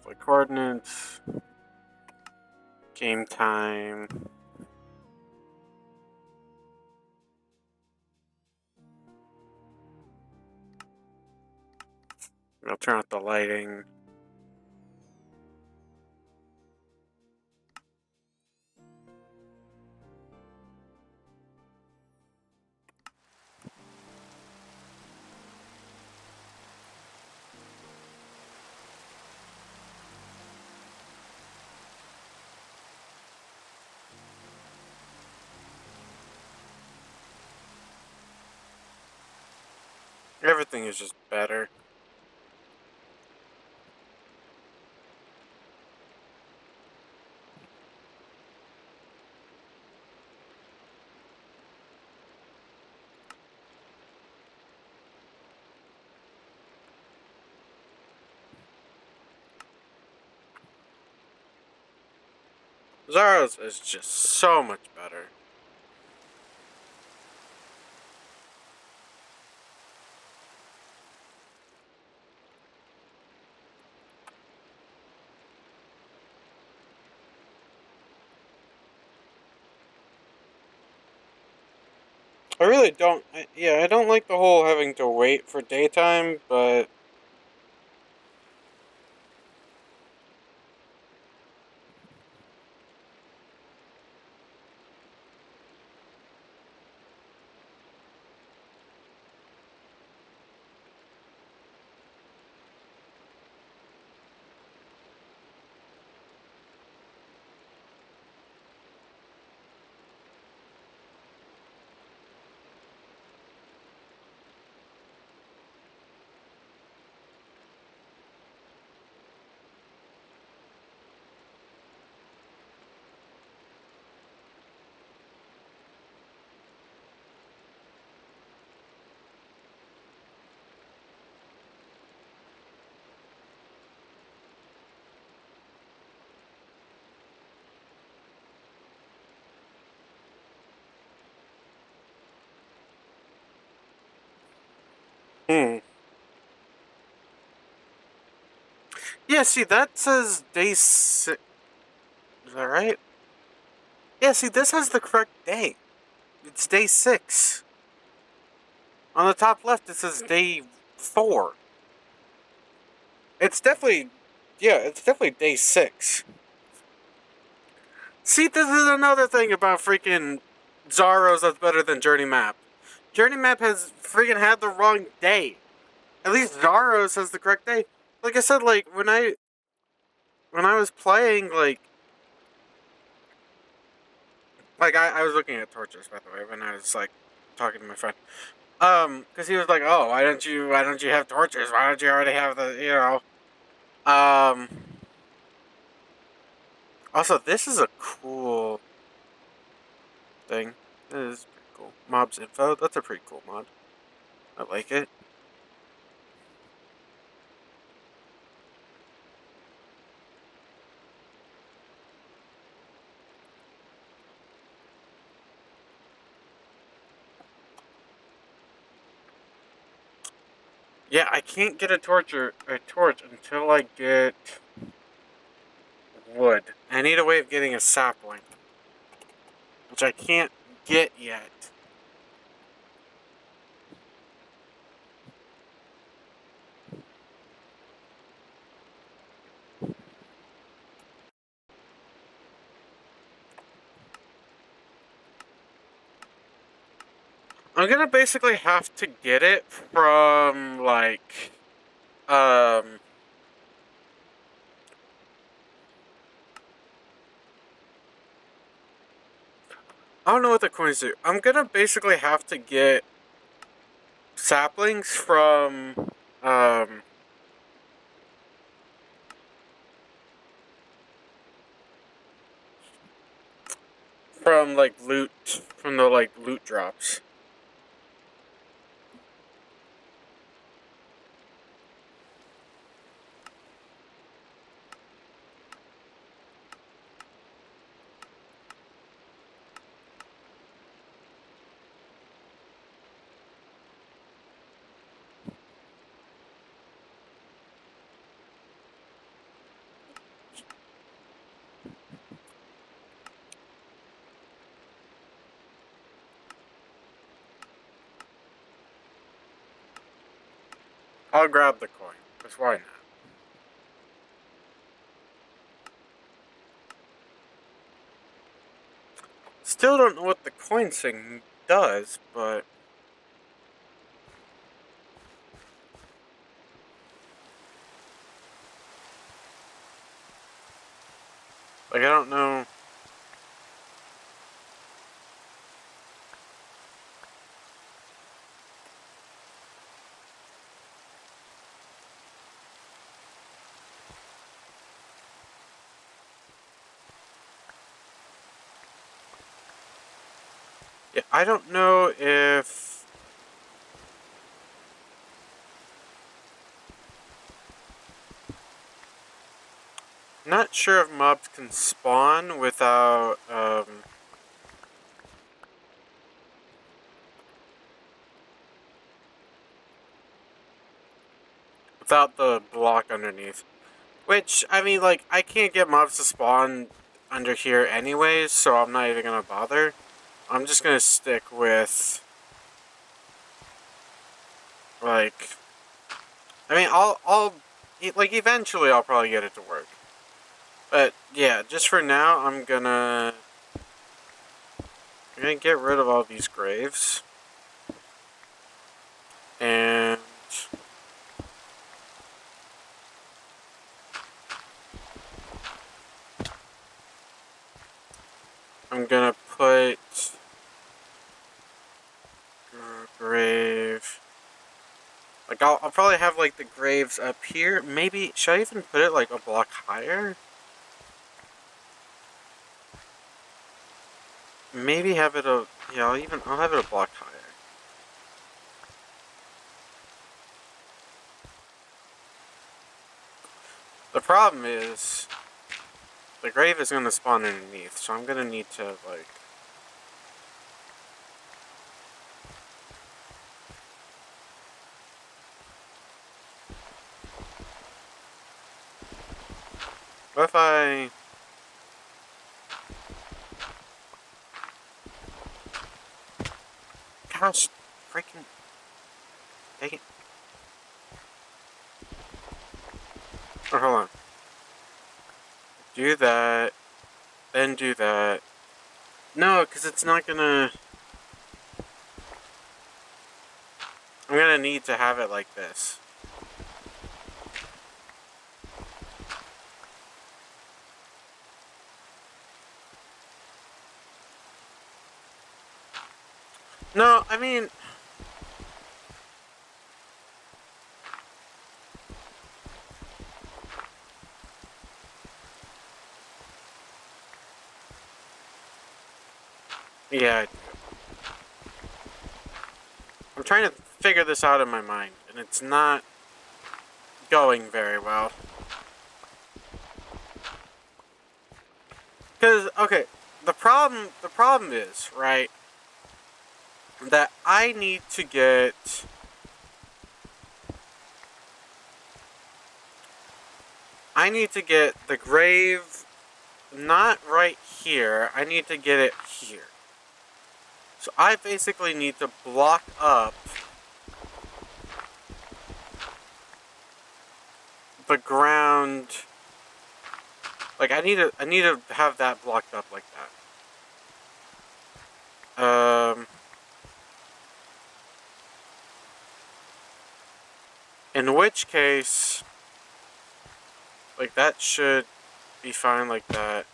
Like coordinates. Game time. I'll turn off the lighting. Everything is just better. Zara's is just so much better. I really don't. I don't like the whole having to wait for daytime, but hmm. Yeah, see, that says day 6. Is that right? Yeah, see, this has the correct day. It's day 6. On the top left, it says day 4. It's definitely, yeah, it's definitely day 6. See, this is another thing about freaking Zaros that's better than Journey Map. Journey Map has freaking had the wrong day. At least Zaros has the correct day. Like I said, like when I was playing, like I was looking at torches by the way when I was like talking to my friend. Because he was like, "Oh, why don't you have torches? Why don't you already have the, you know?" Um. Also, this is a cool thing. This is pretty cool. Mobs info. That's a pretty cool mod. I like it. Yeah, I can't get a torch until I get wood. I need a way of getting a sapling, which I can't get yet. I'm gonna basically have to get it from like um I don't know what the coins do. I'm gonna basically have to get saplings um from like loot from the like loot drops. I'll grab the coin. Cause why not? Still don't know what the coin thing does, but like I don't know. Yeah, I don't know if not sure if mobs can spawn without the block underneath. Which I mean, like I can't get mobs to spawn under here anyways, so I'm not even gonna bother. I'm just gonna stick with like I mean like eventually I'll probably get it to work. But yeah, just for now I'm gonna get rid of all these graves. And I'm gonna put grave. Like I'll probably have like the graves up here. Maybe should I even put it like a block higher? Maybe have it a yeah. I'll have it a block higher. The problem is the grave is gonna spawn underneath, so I'm gonna need to like. What if I? Gosh, freaking dang it! Oh, hold on. Do that, then do that. No, because it's not gonna. I'm gonna need to have it like this. No, I mean, Yeah, I do. I'm trying to figure this out in my mind, and it's not going very well. Because, okay, the problem is, right, that I need to get the grave not right here. I need to get it here. So I basically need to block up the ground. Like I need to have that blocked up like that. In which case, like that should be fine like that.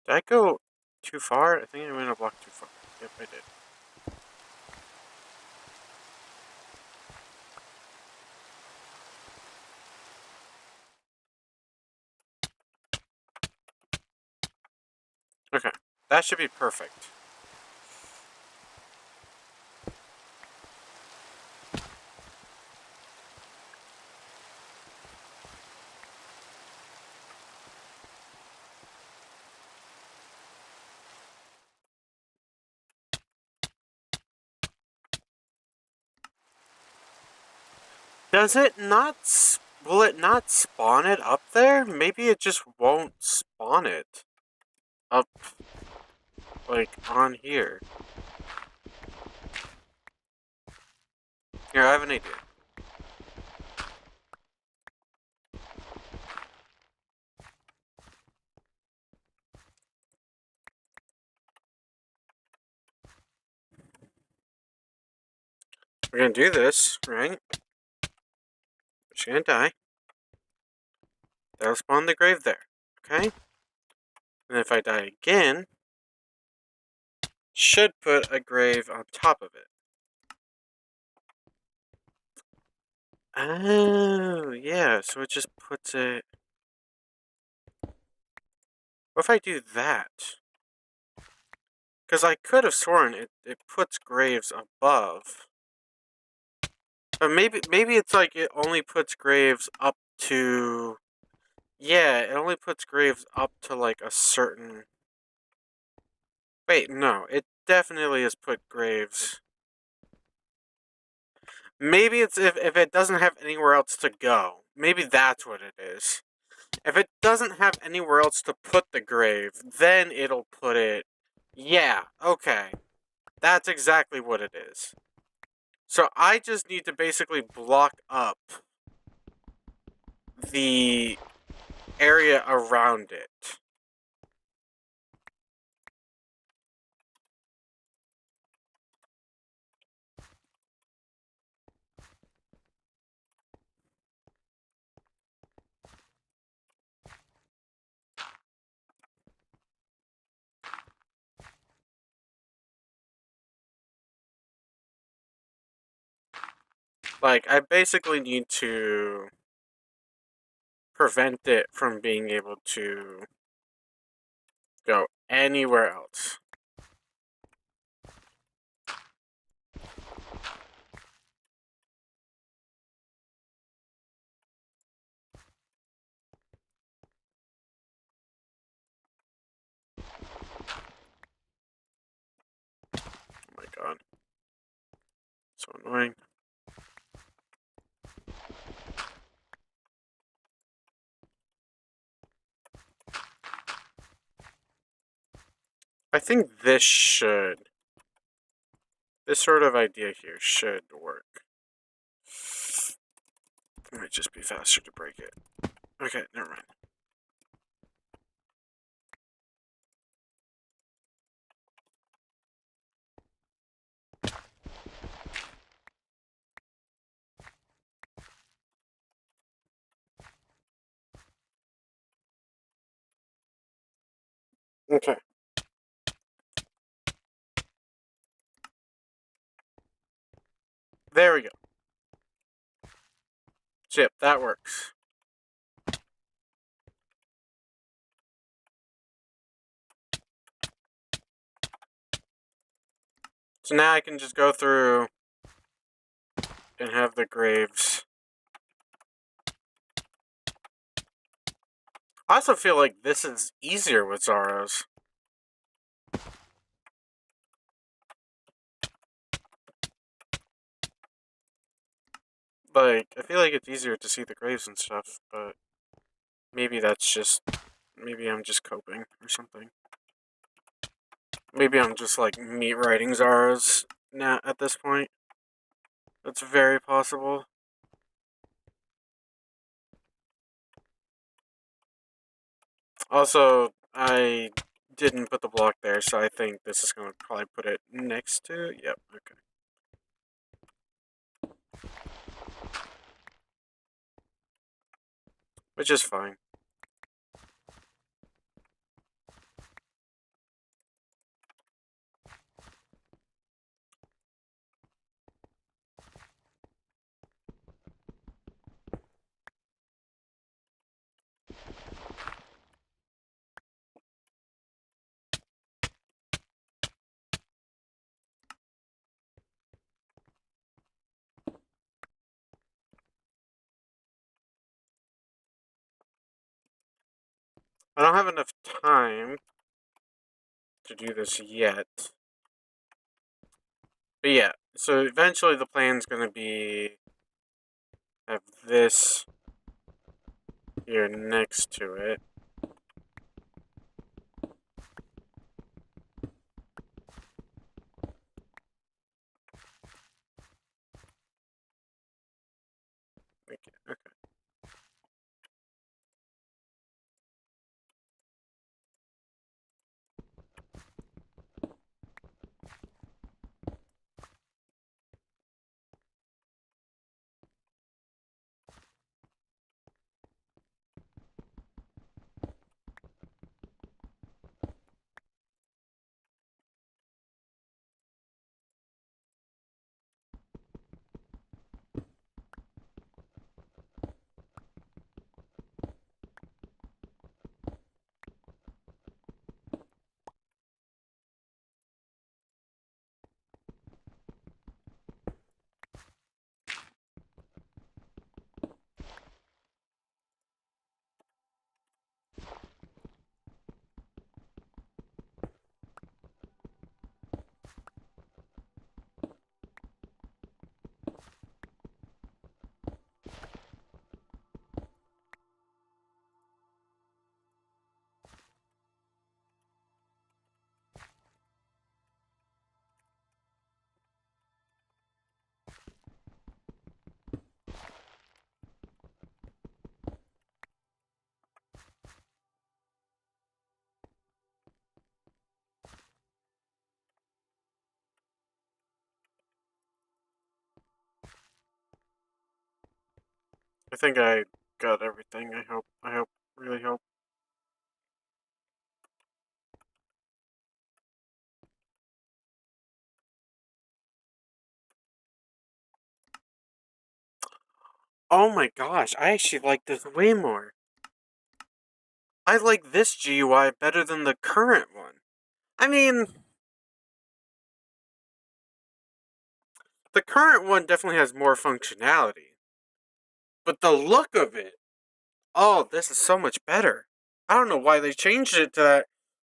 Did I go too far? I think I went a block too far. Yep, I did. Okay, that should be perfect. Does it not? Will it not spawn it up there? Maybe it just won't spawn it up, like, on here. Here, I have an idea. We're gonna do this, right? She's gonna die. That'll spawn the grave there, okay? And if I die again, should put a grave on top of it. Oh, yeah, so it just puts it... What if I do that? Because I could have sworn it puts graves above. But maybe it's like it only puts graves up to... Yeah, it only puts graves up to like a certain... Wait, no, it definitely has put graves... Maybe it's if it doesn't have anywhere else to go. Maybe that's what it is. If it doesn't have anywhere else to put the grave, then it'll put it... Yeah, okay. That's exactly what it is. So I just need to basically block up the area around it. Like, I basically need to prevent it from being able to go anywhere else. Oh my god. So annoying. I think this sort of idea here should work. It might just be faster to break it. Okay, never mind. Okay. There we go. Chip, that works. So now I can just go through and have the graves. I also feel like this is easier with Zaros. Like, I feel like it's easier to see the graves and stuff, but maybe that's just... Maybe I'm just coping or something. Maybe I'm just, like, meat writing Zaros now at this point. That's very possible. Also, I didn't put the block there, so I think this is going to probably put it next to... Yep, okay. Which is fine. I don't have enough time to do this yet. But yeah, so eventually the plan's going to be... have this here next to it. Okay. I think I got everything. I hope. Really hope. Oh my gosh, I actually like this way more. I like this GUI better than the current one. I mean, the current one definitely has more functionality. But the look of it, oh, this is so much better. I don't know why they changed it to that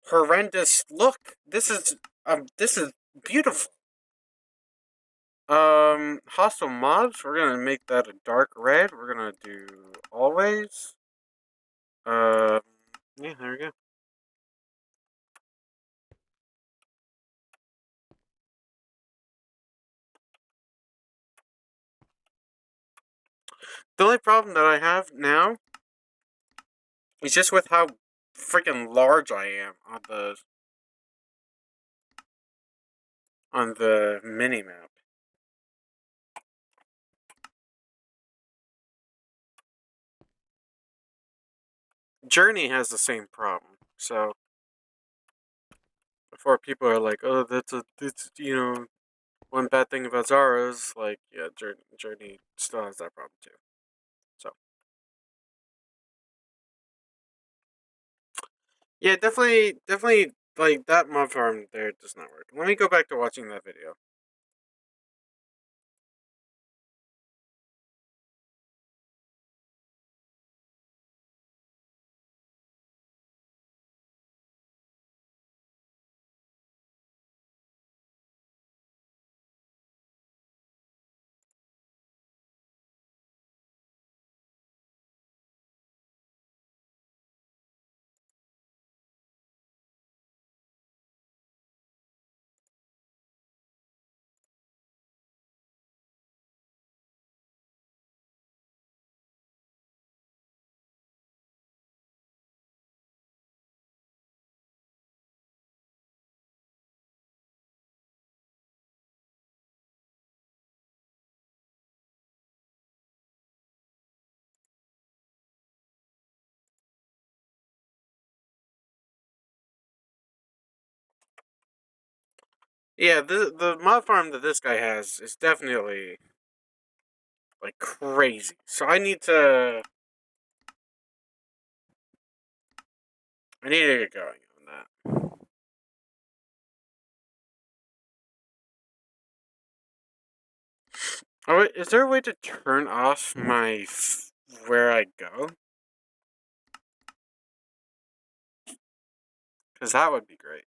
horrendous look. This is beautiful. Hostile mobs, we're gonna make that a dark red. We're gonna do always. Yeah, there we go. The only problem that I have now is just with how freaking large I am on the mini map. Journey has the same problem, so before people are like, oh, that's one bad thing about Zara's, like, yeah, Journey still has that problem too. So yeah, definitely, like that mob farm there does not work. Let me go back to watching that video. Yeah, the mob farm that this guy has is definitely like crazy. So I need to get going on that. Oh, wait, is there a way to turn off my where I go? Because that would be great.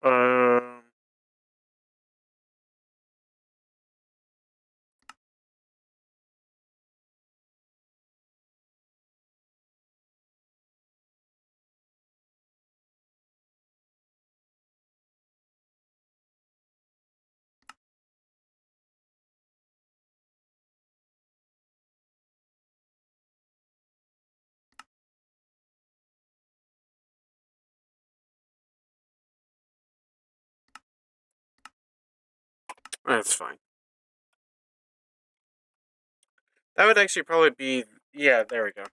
Um, that's fine. That would actually probably be, yeah. There we go.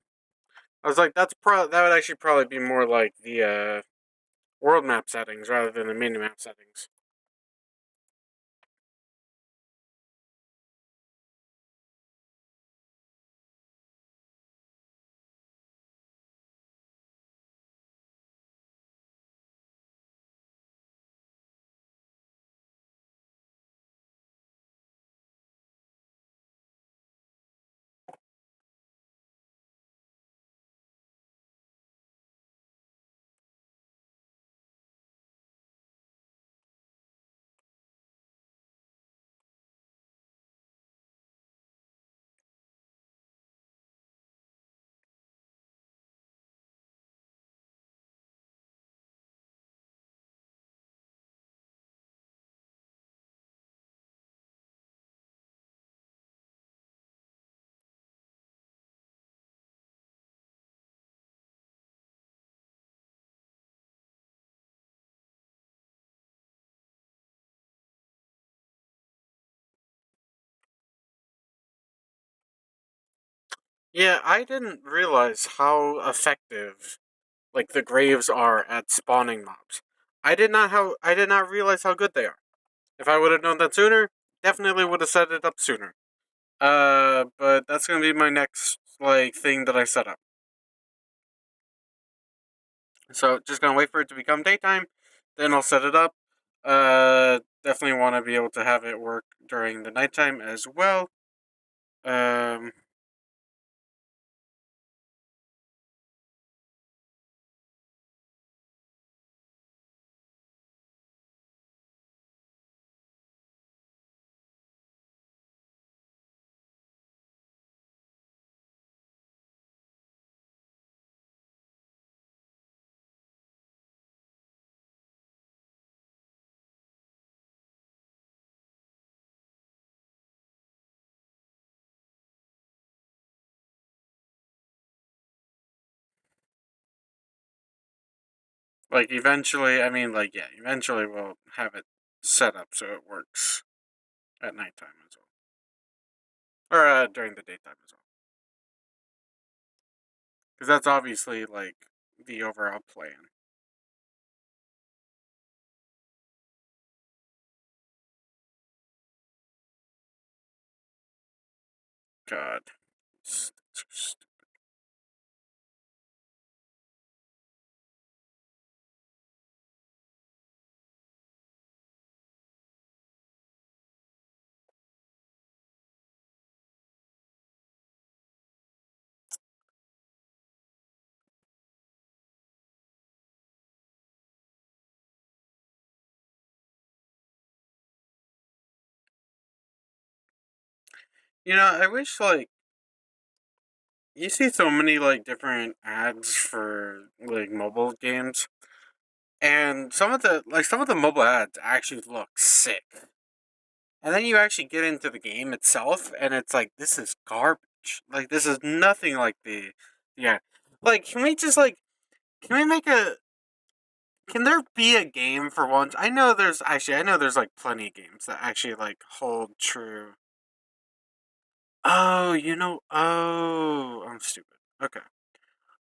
I was like, that would actually probably be more like the world map settings rather than the mini map settings. Yeah, I didn't realize how effective like the graves are at spawning mobs. I did not realize how good they are. If I would have known that sooner, definitely would have set it up sooner. But that's gonna be my next like thing that I set up. So just gonna wait for it to become daytime, then I'll set it up. Definitely want to be able to have it work during the nighttime as well. Um, like eventually, I mean, like yeah, eventually we'll have it set up so it works at nighttime as well, or during the daytime as well, because that's obviously like the overall plan. God, I wish like you see so many like different ads for like mobile games, and some of the mobile ads actually look sick. And then you actually get into the game itself, and it's like this is garbage. Like this is nothing like the yeah. Like can we make a can there be a game for once? I know there's like plenty of games that actually like hold true. I'm stupid. Okay.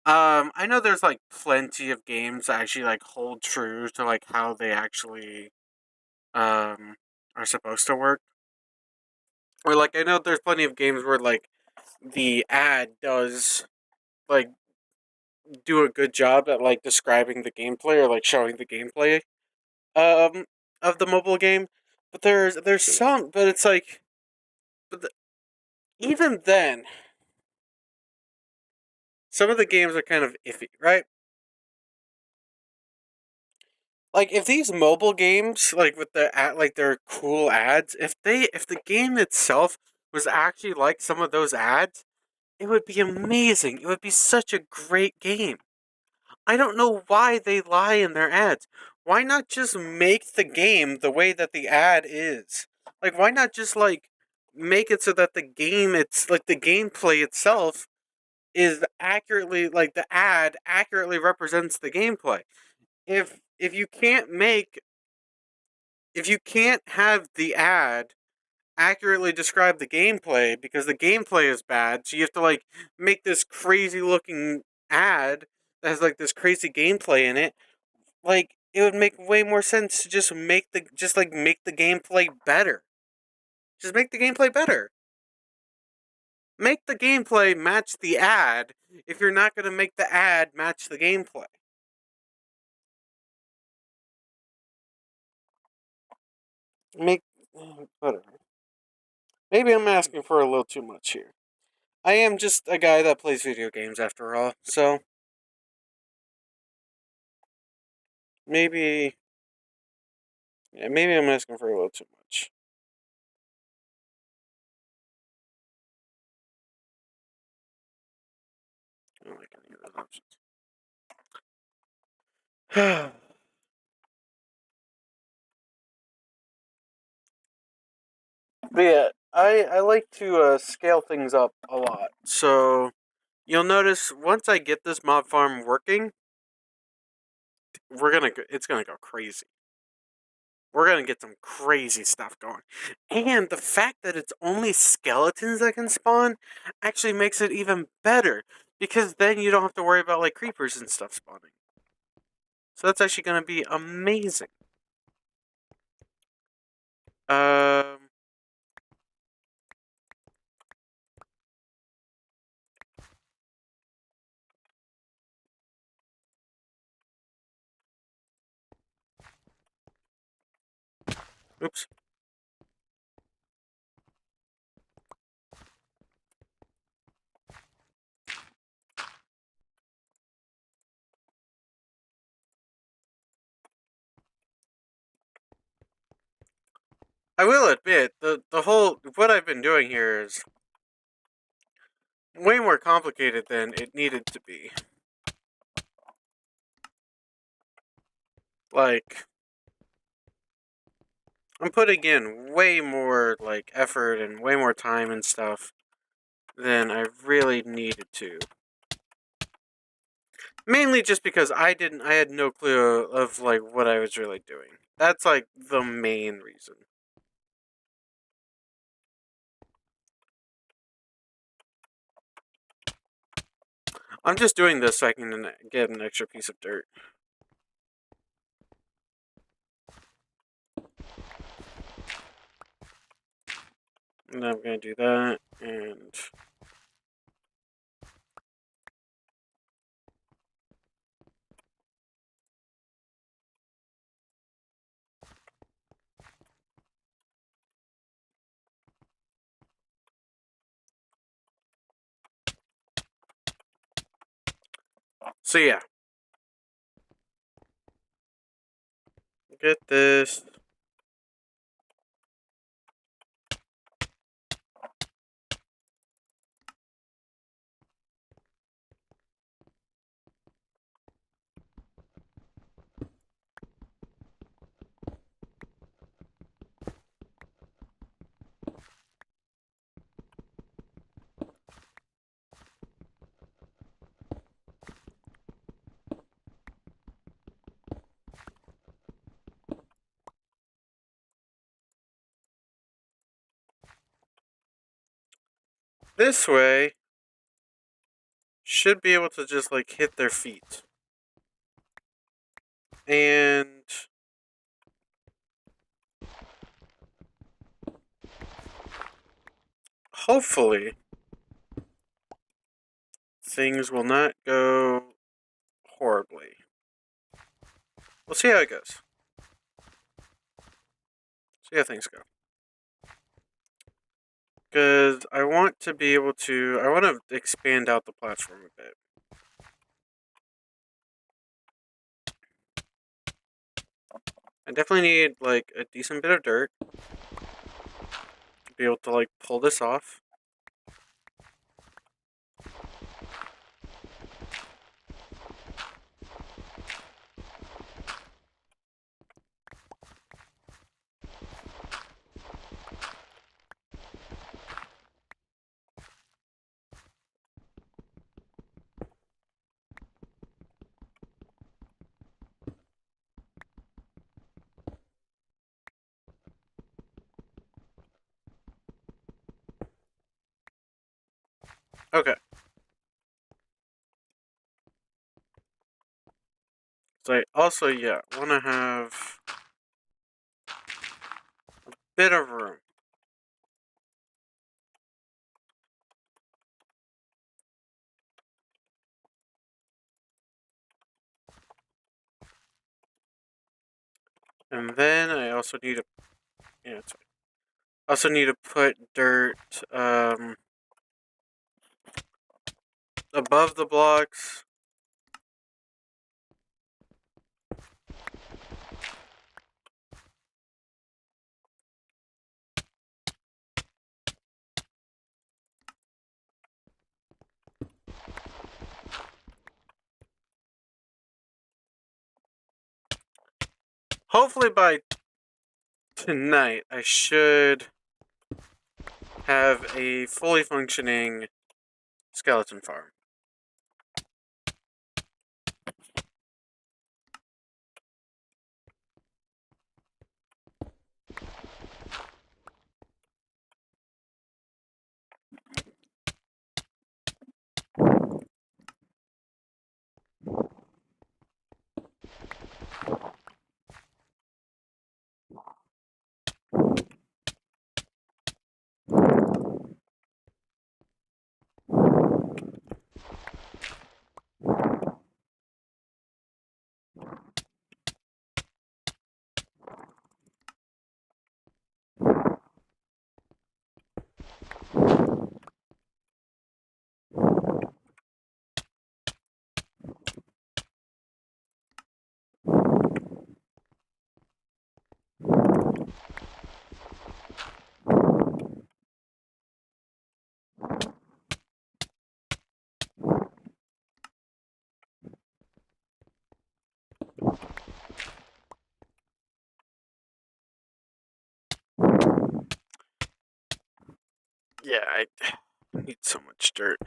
I know there's like plenty of games that actually like hold true to like how they actually um are supposed to work. Or like I know there's plenty of games where like the ad does like do a good job at like describing the gameplay or like showing the gameplay um of the mobile game. But there's some but it's like but the, even then some of the games are kind of iffy, right? Like if these mobile games like with the ad like their cool ads, if the game itself was actually like some of those ads, it would be amazing. It would be such a great game. I don't know why they lie in their ads. Why not just make the game the way that the ad is? Like, why not just like make it so that the game, it's like the gameplay itself is accurately like the ad accurately represents the gameplay. If you can't make if you can't have the ad accurately describe the gameplay because the gameplay is bad, so you have to like make this crazy looking ad that has like this crazy gameplay in it. Like it would make way more sense to just like make the gameplay better. Just make the gameplay better. Make the gameplay match the ad if you're not going to make the ad match the gameplay. Make whatever. Maybe I'm asking for a little too much here. I am just a guy that plays video games after all. So maybe maybe I'm asking for a little too much. I don't like any of those options. But yeah, I like to scale things up a lot. So you'll notice once I get this mob farm working, it's gonna go crazy. We're gonna get some crazy stuff going, and the fact that it's only skeletons that can spawn actually makes it even better because then you don't have to worry about like creepers and stuff spawning. So that's actually gonna be amazing. Um, oops. I will admit the whole what I've been doing here is way more complicated than it needed to be. Like I'm putting in way more like effort and way more time and stuff than I really needed to. Mainly just because I had no clue of like what I was really doing. That's like the main reason. I'm just doing this so I can get an extra piece of dirt. And I'm gonna do that, and so yeah, get this. This way should be able to just like hit their feet. And hopefully things will not go horribly. We'll see how it goes. See how things go. Because I want to be able to, I want to expand out the platform a bit. I definitely need like a decent bit of dirt to be able to like pull this off. Okay. So I also, yeah, want to have a bit of room. And then I also need to, yeah, it's fine. Also need to put dirt above the blocks. Hopefully by tonight I should have a fully functioning skeleton farm. Yeah, I need so much dirt.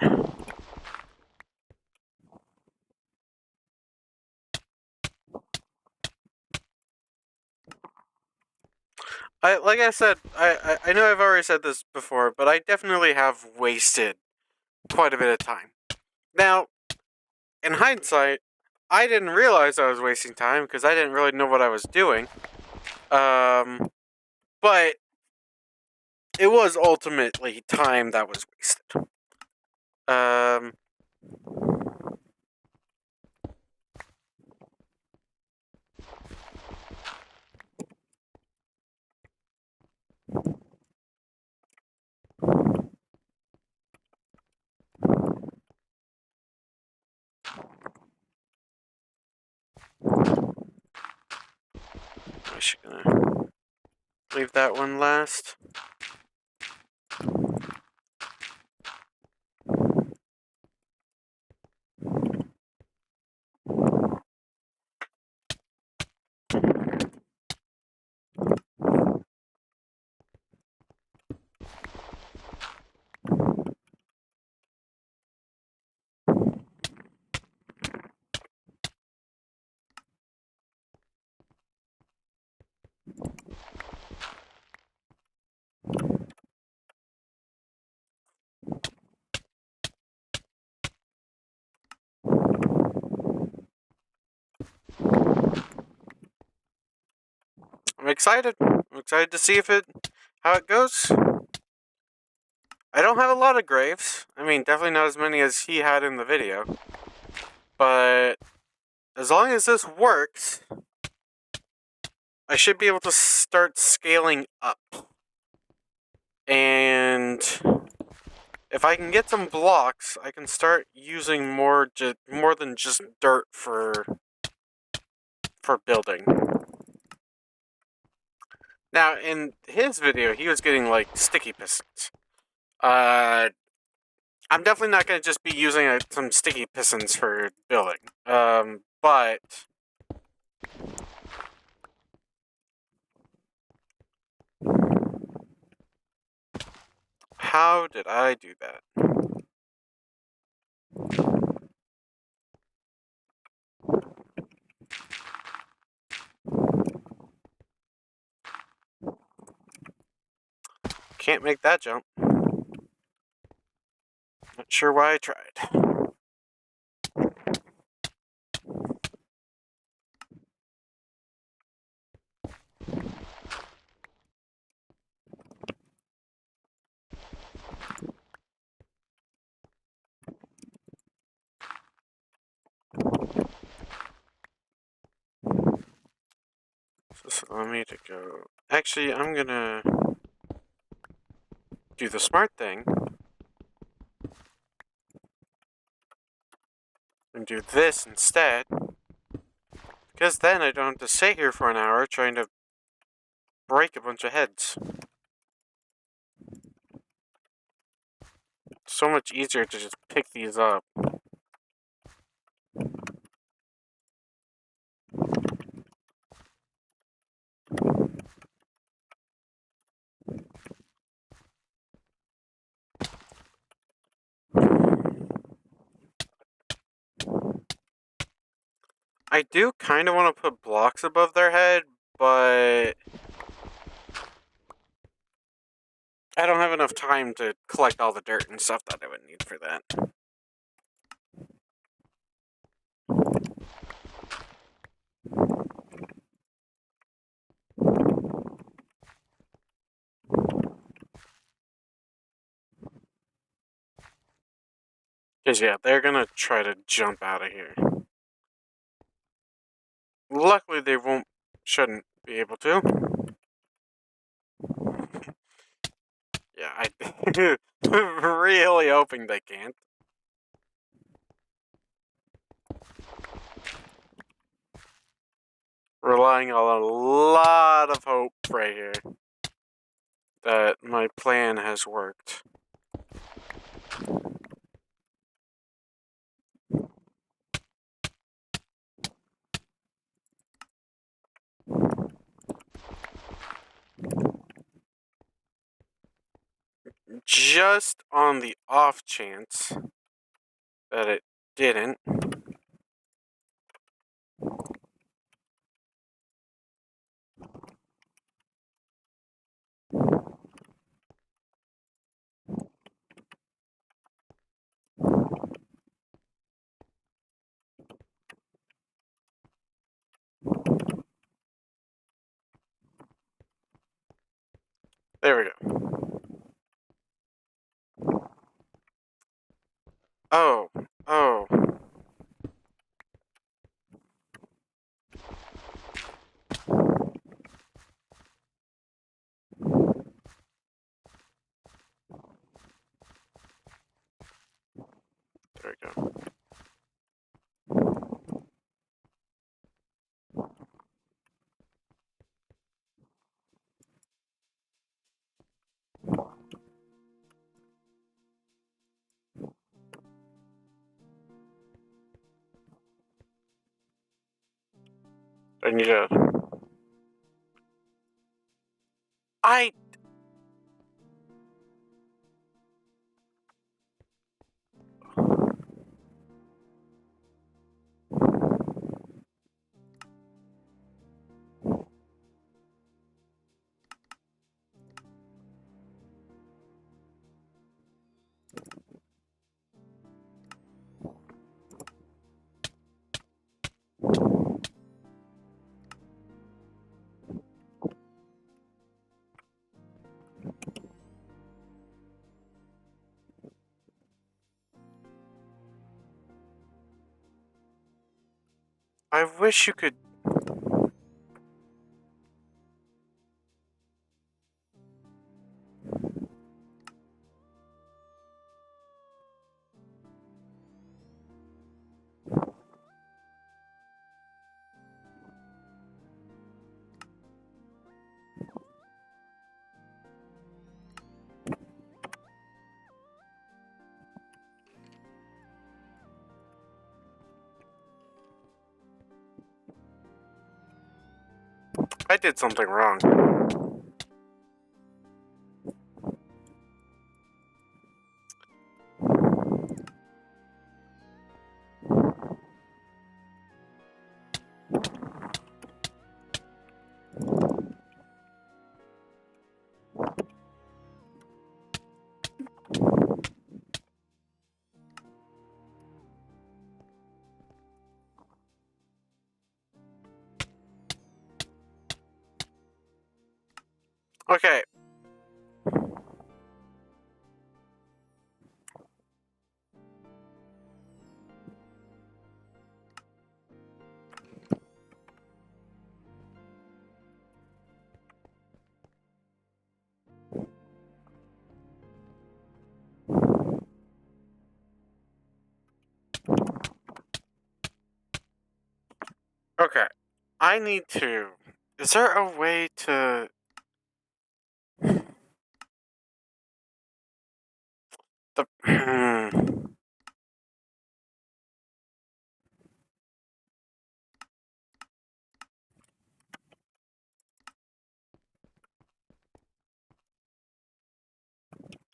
Like I said, I know I've already said this before, but I definitely have wasted quite a bit of time. Now, in hindsight, I didn't realize I was wasting time because I didn't really know what I was doing. But it was ultimately time that was wasted. Um, I'm just gonna leave that one last. I'm excited. I'm excited to see how it goes. I don't have a lot of graves. I mean, definitely not as many as he had in the video. But as long as this works, I should be able to start scaling up. And if I can get some blocks, I can start using more than just dirt for building. Now, in his video, he was getting like sticky pistons. I'm definitely not going to just be using some sticky pistons for building. But how did I do that? Can't make that jump. Not sure why I tried. Just allow me to go. Actually, I'm gonna do the smart thing and do this instead. Because then I don't have to sit here for an hour trying to break a bunch of heads. It's so much easier to just pick these up. I do kind of want to put blocks above their head, but I don't have enough time to collect all the dirt and stuff that I would need for that. Because, yeah, they're gonna try to jump out of here. Luckily, they shouldn't be able to. Yeah, I really hoping they can't. Relying on a lot of hope right here that my plan has worked. Just on the off chance that it didn't. There we go. Oh, oh. There we go. I need to. I. I wish you could. I did something wrong. Okay. Okay. I need to. Is there a way to. The.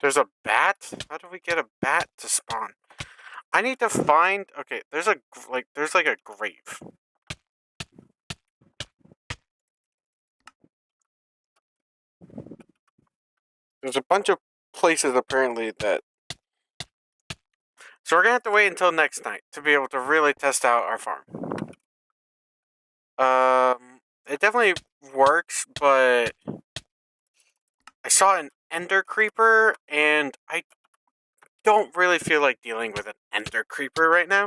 There's a bat? How do we get a bat to spawn? I need to find. Okay, there's a. There's like a grave. There's a bunch of places apparently that. So we're gonna have to wait until next night to be able to really test out our farm. It definitely works, but I saw an ender creeper, and I don't really feel like dealing with an ender creeper right now.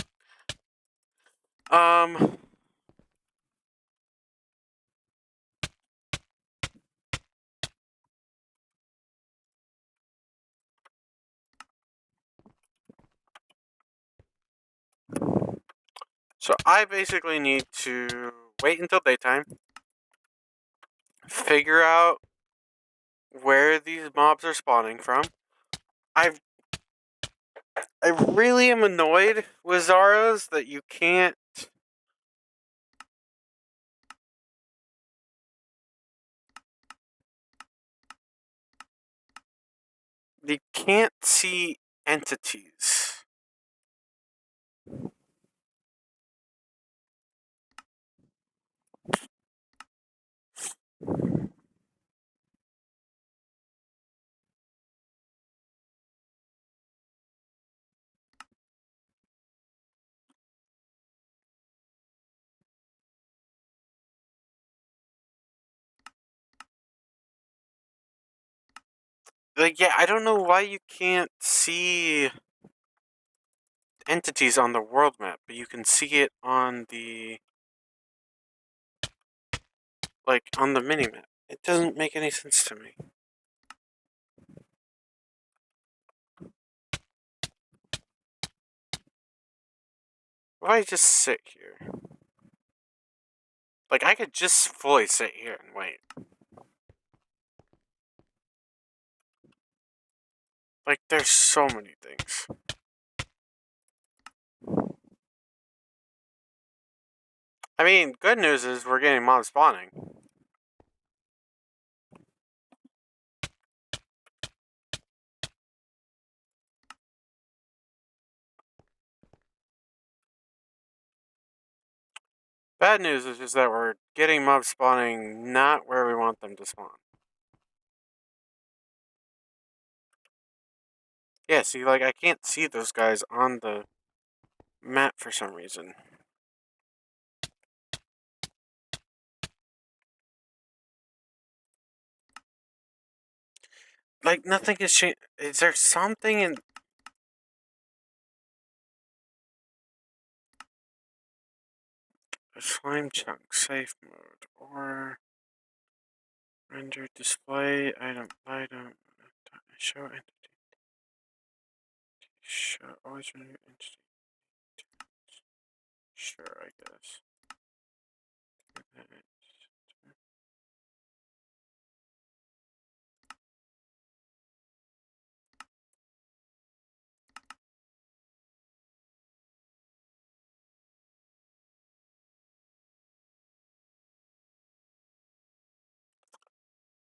Um, so I basically need to wait until daytime, figure out where these mobs are spawning from. I really am annoyed with Zaras that you can't. You can't see entities. Like, yeah, I don't know why you can't see entities on the world map, but you can see it on the, like, on the mini-map. It doesn't make any sense to me. Why just sit here? Like, I could just fully sit here and wait. Like, there's so many things. I mean, good news is we're getting mob spawning. Bad news is just that we're getting mob spawning not where we want them to spawn. Yeah, see, like, I can't see those guys on the map for some reason. Like, nothing has changed. Is there something in... slime chunk, safe mode, or... render display, item, show entity. Show, always render entity. Sure, I guess.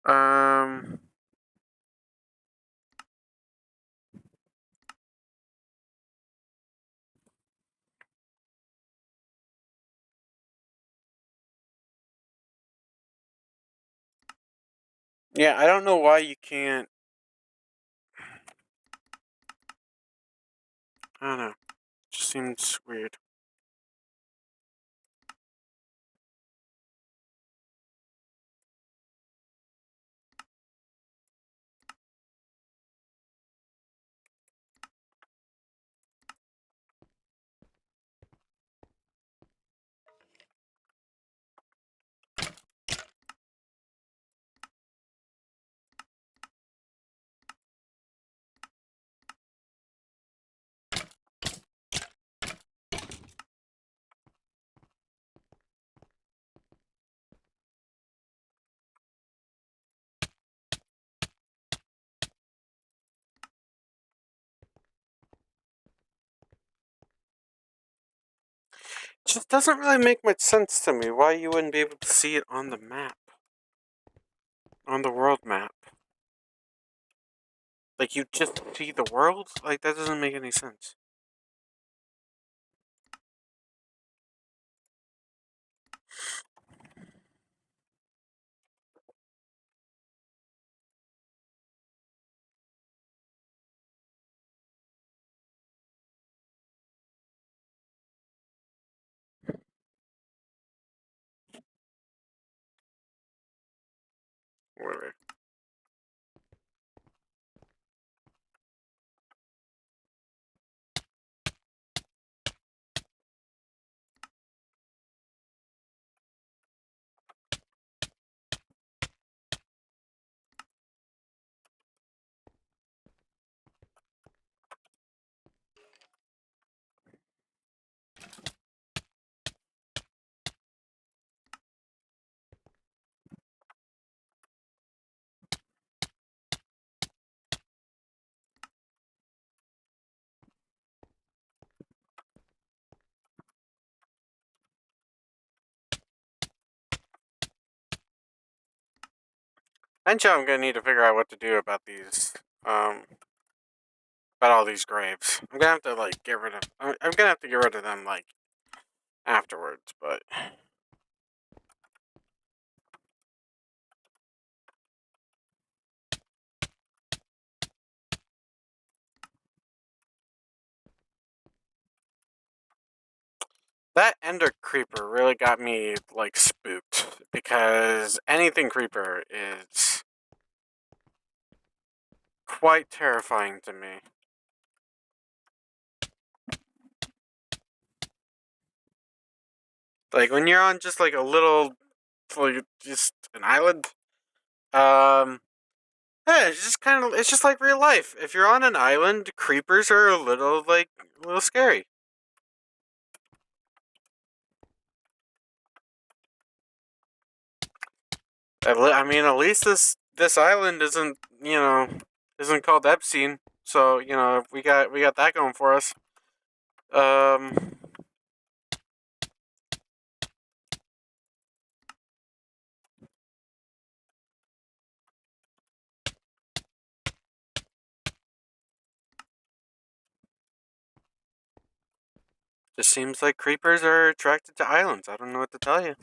Um... Yeah, I don't know why you can't... I don't know. It just seems weird. It just doesn't really make much sense to me why you wouldn't be able to see it on the map. On the world map. Like, you just see the world? Like, that doesn't make any sense. Whatever. Eventually, I'm gonna need to figure out what to do about these, about all these graves. I'm gonna have to, like, get rid of... I'm gonna have to get rid of them, like, afterwards, but... that ender creeper really got me, like, spooked. Because anything creeper is... quite terrifying to me. Like when you're on just like a little, like just an island. Um, yeah, it's just kind of, it's just like real life. If you're on an island, creepers are a little scary. I mean, at least this island isn't, isn't called Epstein. So we got that going for us. Um, just seems like creepers are attracted to islands. I don't know what to tell you.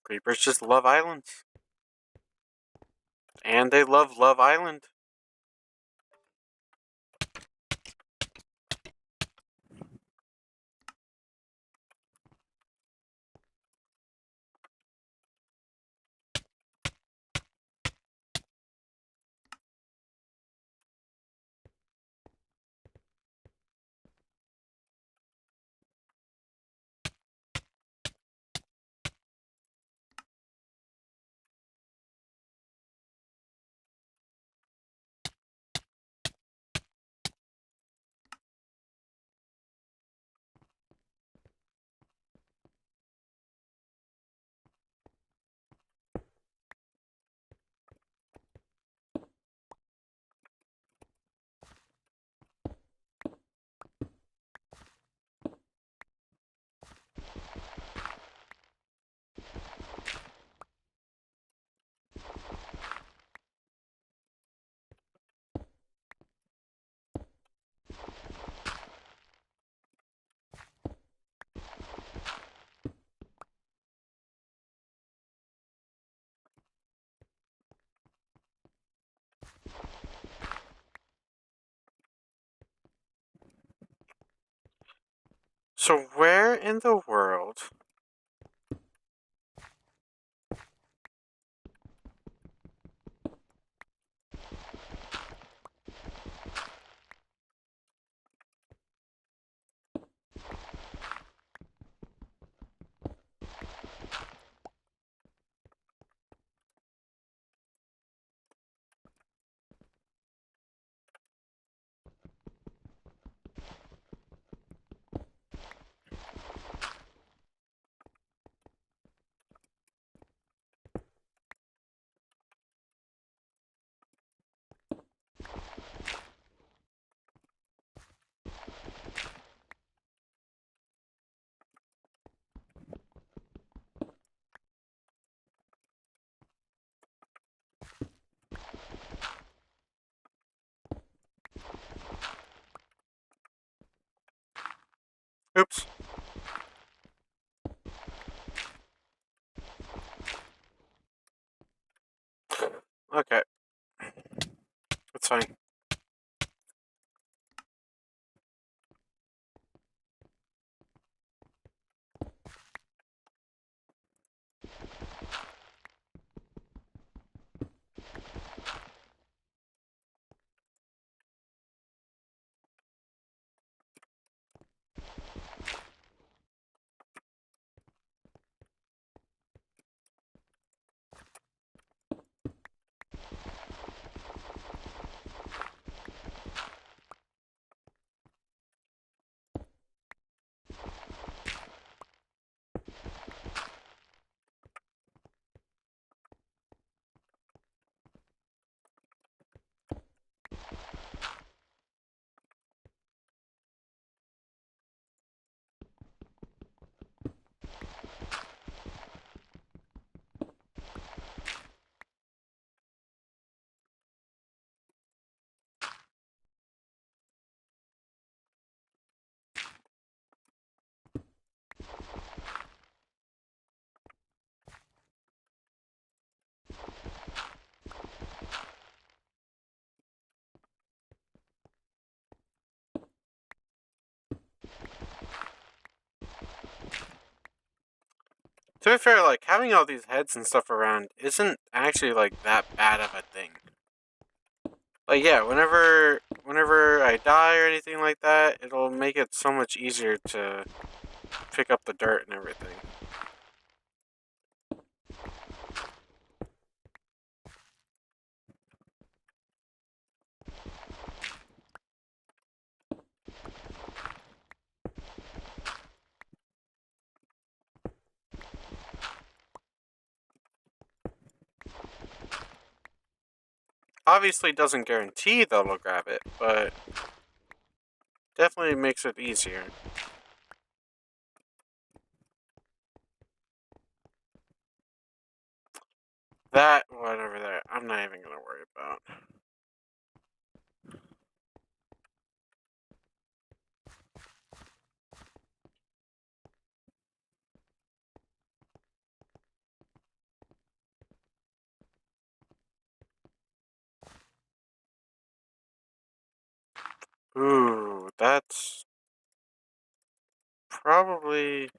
Creepers just love islands, and they love Love Island. So where in the world? Oops. Okay, that's fine. To be fair, like, having all these heads and stuff around isn't actually, like, that bad of a thing. Like, yeah, whenever I die or anything like that, it'll make it so much easier to pick up the dirt and everything. Obviously doesn't guarantee that it'll grab it, but definitely makes it easier. That one over there, I'm not even gonna worry about. Ooh, that's probably...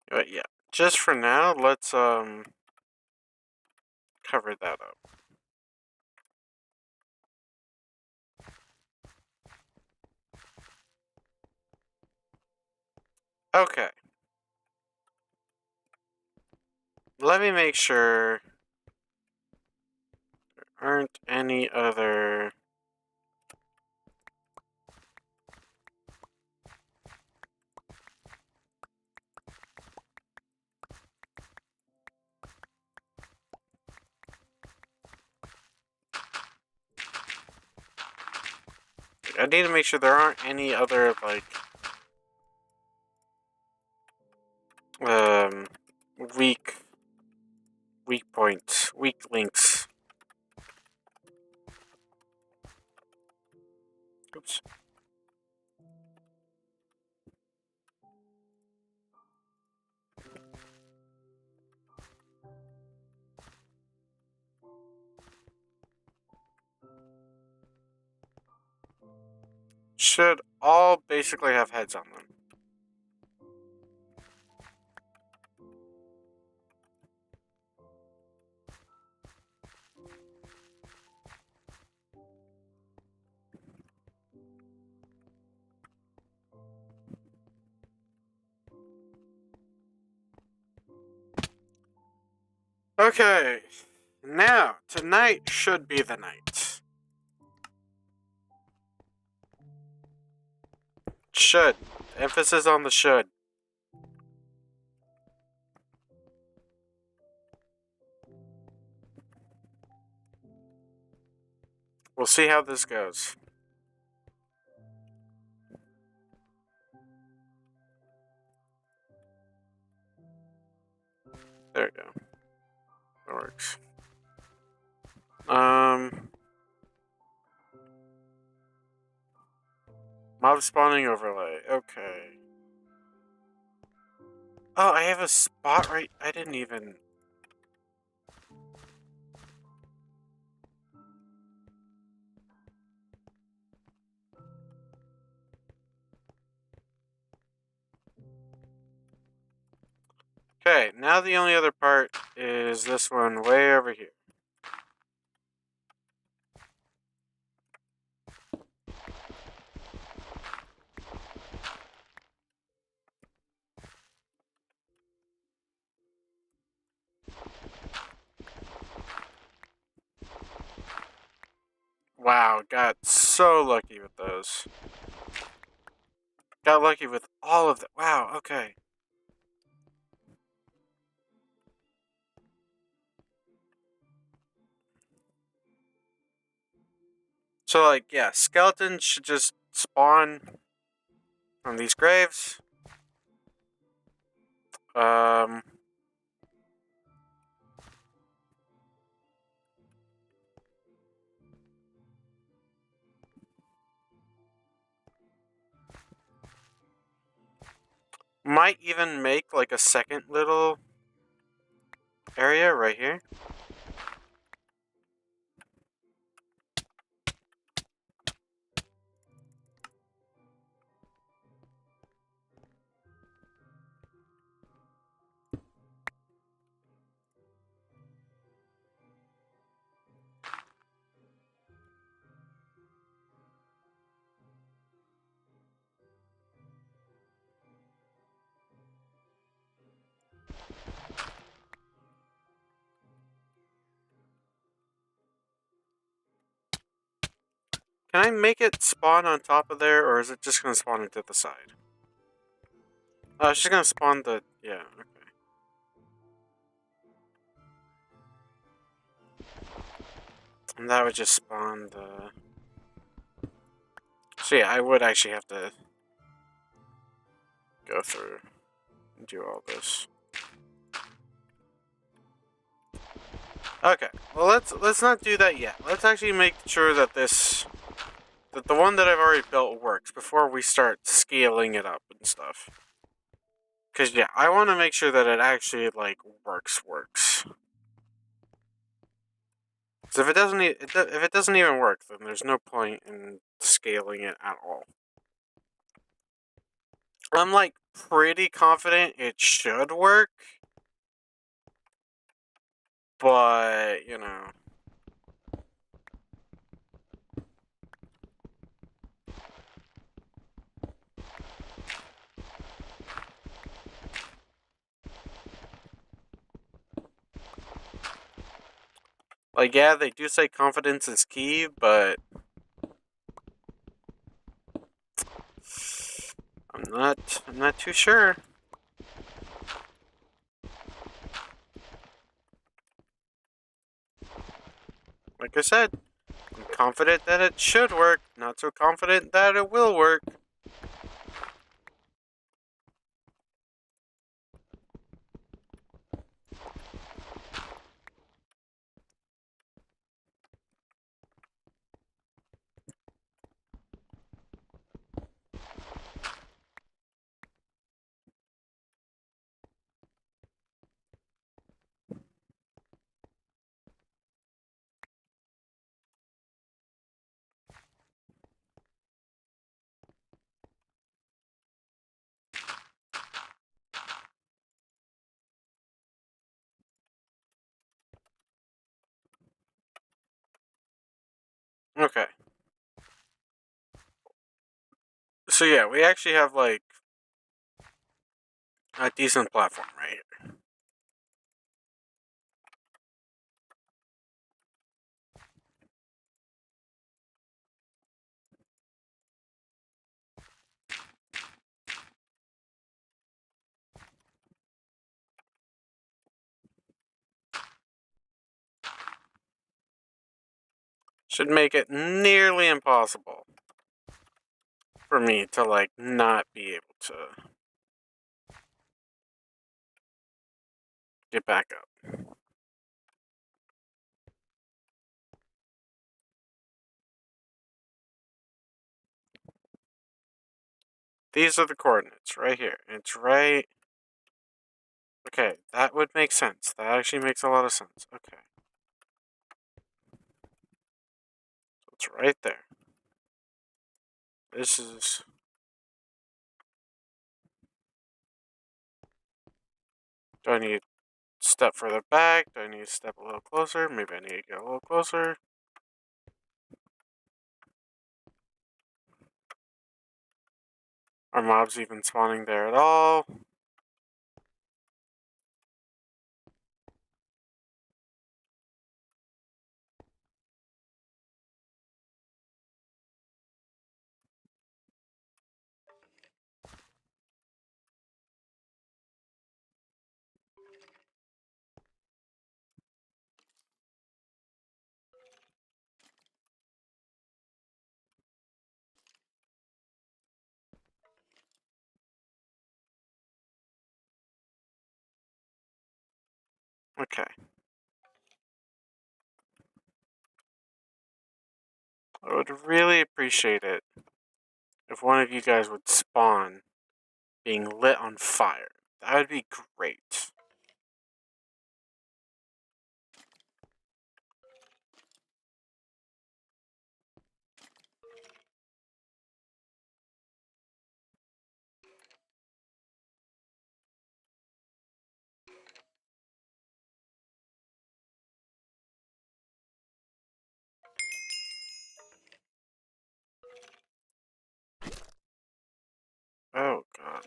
But yeah, just for now, let's cover that up. Okay. Let me make sure there aren't any other... I need to make sure there aren't any other, like, um, weak points, weak links. Oops. Should all basically have heads on them. Okay, now, tonight should be the night. Should. Emphasis on the should. We'll see how this goes. There we go. That works. Mob spawning overlay. Okay. Oh, I have a spot right... I didn't even... Okay, now the only other part is this one way over here. Wow, got so lucky with those. Got lucky with all of them. Wow, okay. So, like, yeah, skeletons should just spawn from these graves. Might even make, like, a second little area right here. Can I make it spawn on top of there, or is it just gonna spawn into the side? It's just gonna spawn the... yeah, okay. And that would just spawn the... so yeah, I would actually have to go through and do all this. Okay, well let's not do that yet. Let's actually make sure that that the one that I've already built works before we start scaling it up and stuff. Cause yeah, I want to make sure that it actually like works. So if it doesn't, if it doesn't even work, then there's no point in scaling it at all. I'm like pretty confident it should work, but you know. Like, yeah, they do say confidence is key, but I'm not too sure. Like I said, I'm confident that it should work, not so confident that it will work. Okay. So yeah, we actually have like a decent platform right here. Should make it nearly impossible for me to like not be able to get back up. These are the coordinates right here. It's right. Okay, that would make sense. That actually makes a lot of sense. Okay. So it's right there. This is... do I need to step further back? Do I need to step a little closer? Maybe I need to get a little closer. Are mobs even spawning there at all? Okay. I would really appreciate it if one of you guys would spawn being lit on fire. That would be great. Oh god.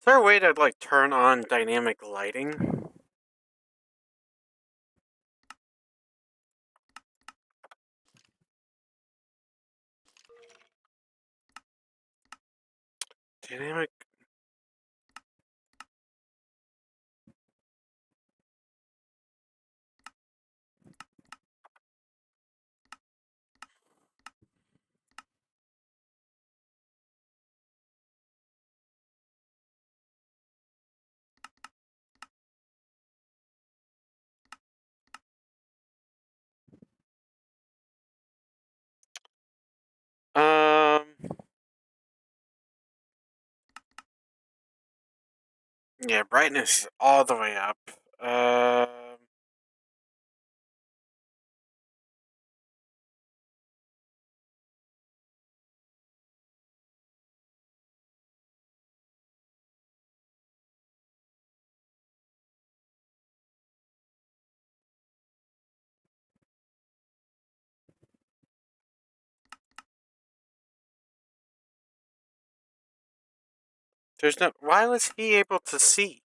there a way to like turn on dynamic lighting? Dynamic. Um. Yeah, brightness is all the way up. There's no. Why was he able to see?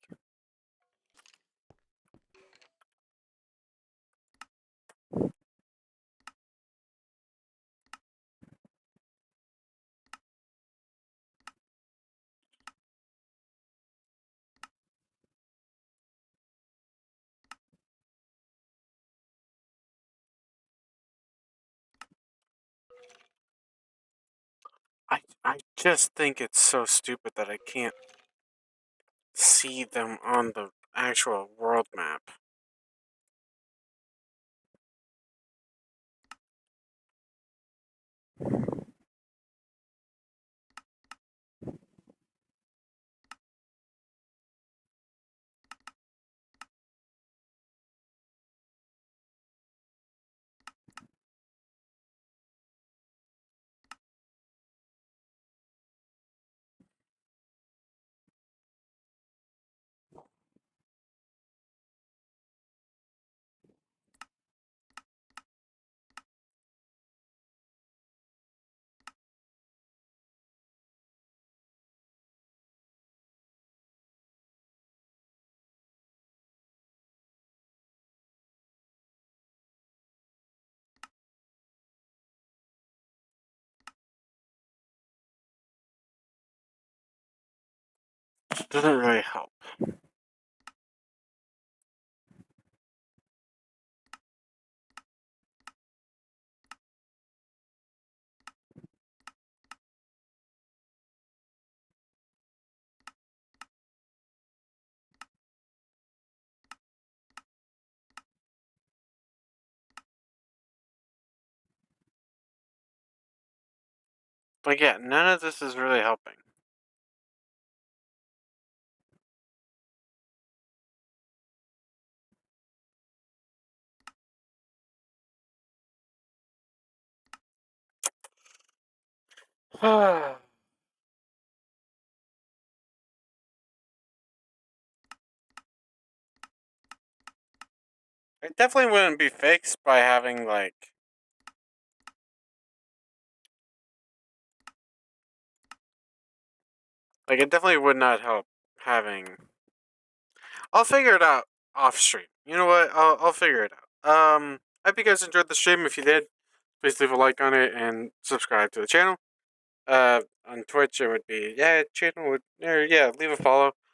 I just think it's so stupid that I can't see them on the actual world map. Doesn't really help. Like, yeah, none of this is really helping. It definitely wouldn't be fixed by having like it definitely would not help having. I'll figure it out off stream. You know what? I'll figure it out. I hope you guys enjoyed the stream. If you did, please leave a like on it and subscribe to the channel. On Twitch it would be channel would or yeah leave a follow.